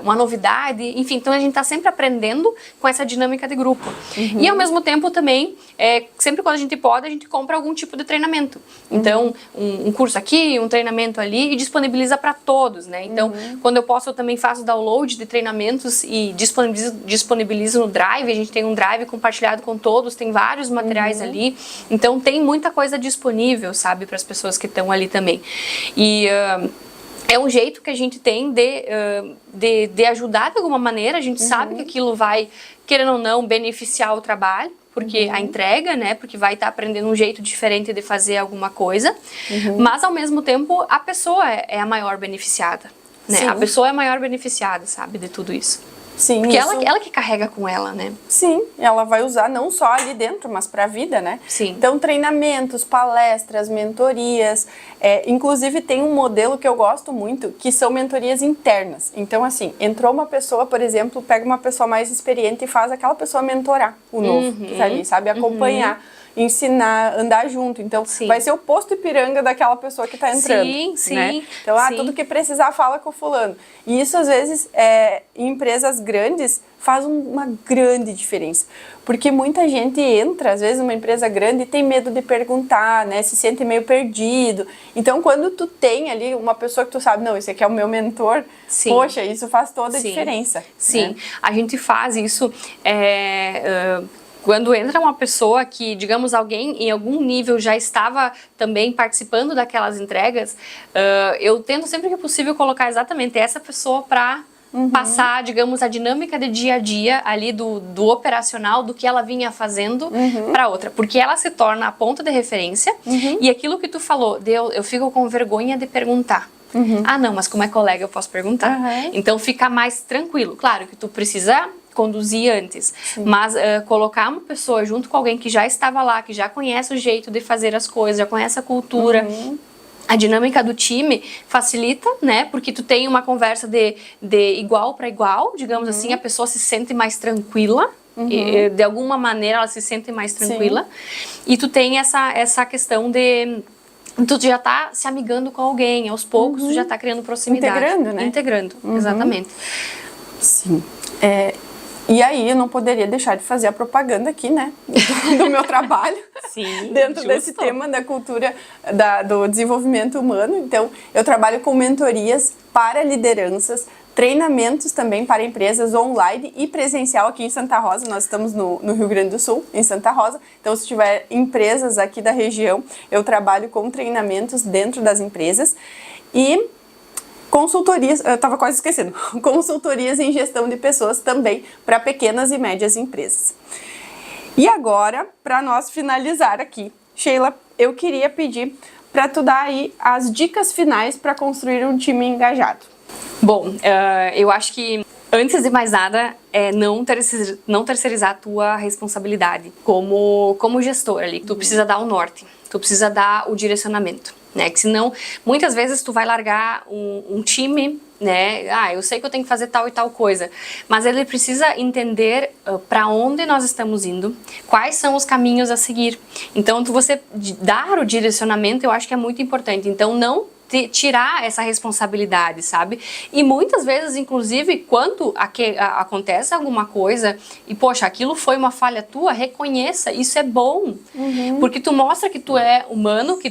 uma novidade. Enfim, então a gente tá sempre aprendendo com essa dinâmica de grupo. E, ao mesmo tempo, também, também, sempre quando a gente pode, a gente compra algum tipo de treinamento. Então, um curso aqui, um treinamento ali, e disponibiliza para todos, né? Então, quando eu posso, eu também faço download de treinamentos e disponibilizo no Drive. A gente tem um Drive compartilhado com todos, tem vários materiais ali. Então, tem muita coisa disponível, sabe, para as pessoas que estão ali também. E é um jeito que a gente tem de ajudar de alguma maneira. A gente sabe que aquilo vai, querendo ou não, beneficiar o trabalho, porque a entrega, né, porque vai estar aprendendo um jeito diferente de fazer alguma coisa, mas ao mesmo tempo a pessoa é a maior beneficiada, né? A pessoa é a maior beneficiada, sabe, de tudo isso. Sim, porque isso... ela que carrega com ela, né? Sim, ela vai usar não só ali dentro, mas para a vida, né? Sim. Então, treinamentos, palestras, mentorias. Inclusive, tem um modelo que eu gosto muito, que são mentorias internas. Então, assim, entrou uma pessoa, por exemplo, pega uma pessoa mais experiente e faz aquela pessoa mentorar o novo, que tá ali, sabe? Acompanhar. Ensinar, andar junto. Então, vai ser o posto Ipiranga daquela pessoa que está entrando. Sim, sim. Né? Então, tudo que precisar, fala com o fulano. E isso, às vezes, em empresas grandes, faz uma grande diferença. Porque muita gente entra, às vezes, numa empresa grande e tem medo de perguntar, né? Se sente meio perdido. Então, quando tu tem ali uma pessoa que tu sabe, não, esse aqui é o meu mentor, poxa, isso faz toda a diferença. Sim, né? A gente faz isso... Quando entra uma pessoa que, digamos, alguém em algum nível já estava também participando daquelas entregas, eu tento sempre que possível colocar exatamente essa pessoa para passar, digamos, a dinâmica de dia a dia ali do operacional, do que ela vinha fazendo para outra. Porque ela se torna a ponta de referência e aquilo que tu falou, eu fico com vergonha de perguntar. Ah, não, mas como é colega eu posso perguntar. Então fica mais tranquilo. Claro que tu precisa conduzir antes, mas colocar uma pessoa junto com alguém que já estava lá, que já conhece o jeito de fazer as coisas, já conhece a cultura, a dinâmica do time facilita, né? Porque tu tem uma conversa de igual para igual, digamos assim, a pessoa se sente mais tranquila. E, de alguma maneira ela se sente mais tranquila. E tu tem essa questão de... Tu já tá se amigando com alguém, aos poucos tu já tá criando proximidade. Integrando, né? Integrando, exatamente. Sim. E aí eu não poderia deixar de fazer a propaganda aqui, né? Do meu trabalho. Sim, dentro desse tema da cultura, do desenvolvimento humano. Então, eu trabalho com mentorias para lideranças, treinamentos também para empresas online e presencial aqui em Santa Rosa. Nós estamos no Rio Grande do Sul, em Santa Rosa. Então, se tiver empresas aqui da região, eu trabalho com treinamentos dentro das empresas. E consultorias, eu estava quase esquecendo, consultorias em gestão de pessoas também para pequenas e médias empresas. E agora, para nós finalizar aqui, Sheila, eu queria pedir para tu dar aí as dicas finais para construir um time engajado. Bom, eu acho que antes de mais nada é não terceirizar a tua responsabilidade como gestor ali. Tu precisa dar o norte, tu precisa dar o direcionamento. Né? Que senão, muitas vezes tu vai largar um time, né? Eu sei que eu tenho que fazer tal e tal coisa, mas ele precisa entender para onde nós estamos indo, quais são os caminhos a seguir. Então, você dar o direcionamento, eu acho que é muito importante. Então, não tirar essa responsabilidade, sabe? E muitas vezes, inclusive, quando acontece alguma coisa e, poxa, aquilo foi uma falha tua, reconheça, isso é bom. Porque tu mostra que tu é humano, que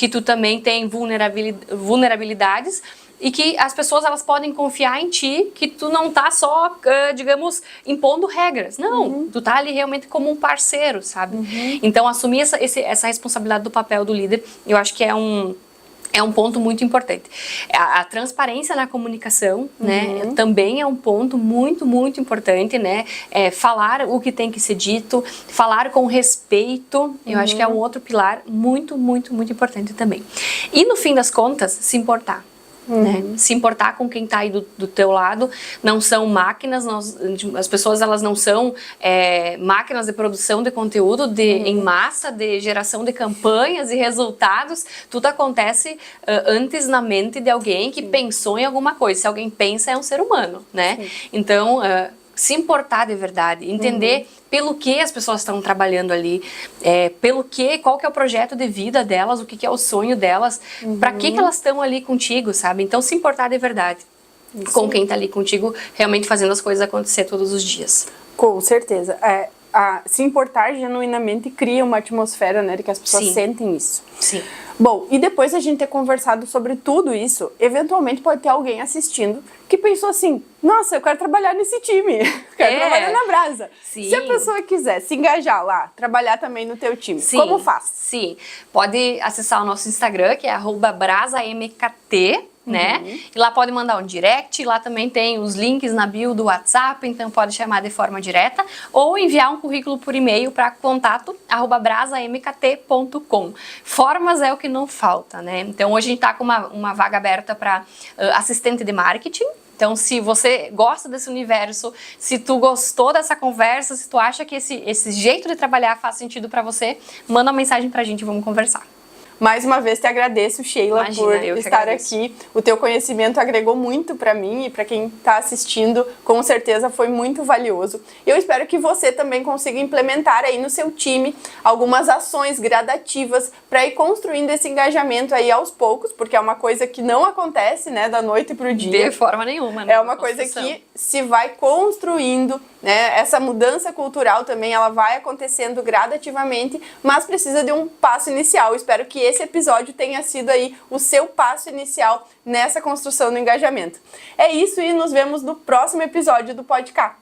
tu também tem vulnerabilidades e que as pessoas elas podem confiar em ti, que tu não tá só, digamos, impondo regras. Não, tu tá ali realmente como um parceiro, sabe? Então, assumir essa responsabilidade do papel do líder, eu acho que é um ponto muito importante. A transparência na comunicação, né, também é um ponto muito, muito importante, né? Falar o que tem que ser dito, falar com respeito, eu acho que é um outro pilar muito, muito, muito importante também. E no fim das contas, se importar. Né? Se importar com quem está aí do teu lado. Não são máquinas, as pessoas elas não são máquinas de produção de conteúdo em massa, de geração de campanhas e resultados. Tudo acontece antes na mente de alguém que pensou em alguma coisa. Se alguém pensa, é um ser humano, né? Então, se importar de verdade, entender pelo que as pessoas estão trabalhando ali, qual que é o projeto de vida delas, o que é o sonho delas, para que elas estão ali contigo, sabe? Então, se importar de verdade com quem está ali contigo, realmente fazendo as coisas acontecer todos os dias. Com certeza. se importar genuinamente cria uma atmosfera, né, de que as pessoas sentem isso. Sim. Bom, e depois a gente ter conversado sobre tudo isso, eventualmente pode ter alguém assistindo que pensou assim, nossa, eu quero trabalhar nesse time, quero trabalhar na Brasa. Sim. Se a pessoa quiser se engajar lá, trabalhar também no teu time, como faz? Sim, pode acessar o nosso Instagram, que é @brasamkt, né? E lá pode mandar um direct, lá também tem os links na bio do WhatsApp, então pode chamar de forma direta ou enviar um currículo por e-mail para contato@brasamkt.com. Formas é o que não falta, né? Então hoje a gente está com uma vaga aberta para assistente de marketing. Então, se você gosta desse universo, se tu gostou dessa conversa, se tu acha que esse jeito de trabalhar faz sentido para você, manda uma mensagem pra gente e vamos conversar. Mais uma vez te agradeço, Sheila, por estar aqui. O teu conhecimento agregou muito para mim e para quem está assistindo, com certeza foi muito valioso. Eu espero que você também consiga implementar aí no seu time algumas ações gradativas para ir construindo esse engajamento aí aos poucos, porque é uma coisa que não acontece, né, da noite pro dia. De forma nenhuma, né? É uma coisa que se vai construindo, né? Essa mudança cultural também, ela vai acontecendo gradativamente, mas precisa de um passo inicial. Eu espero que esse episódio tenha sido aí o seu passo inicial nessa construção do engajamento. É isso e nos vemos no próximo episódio do Podcast.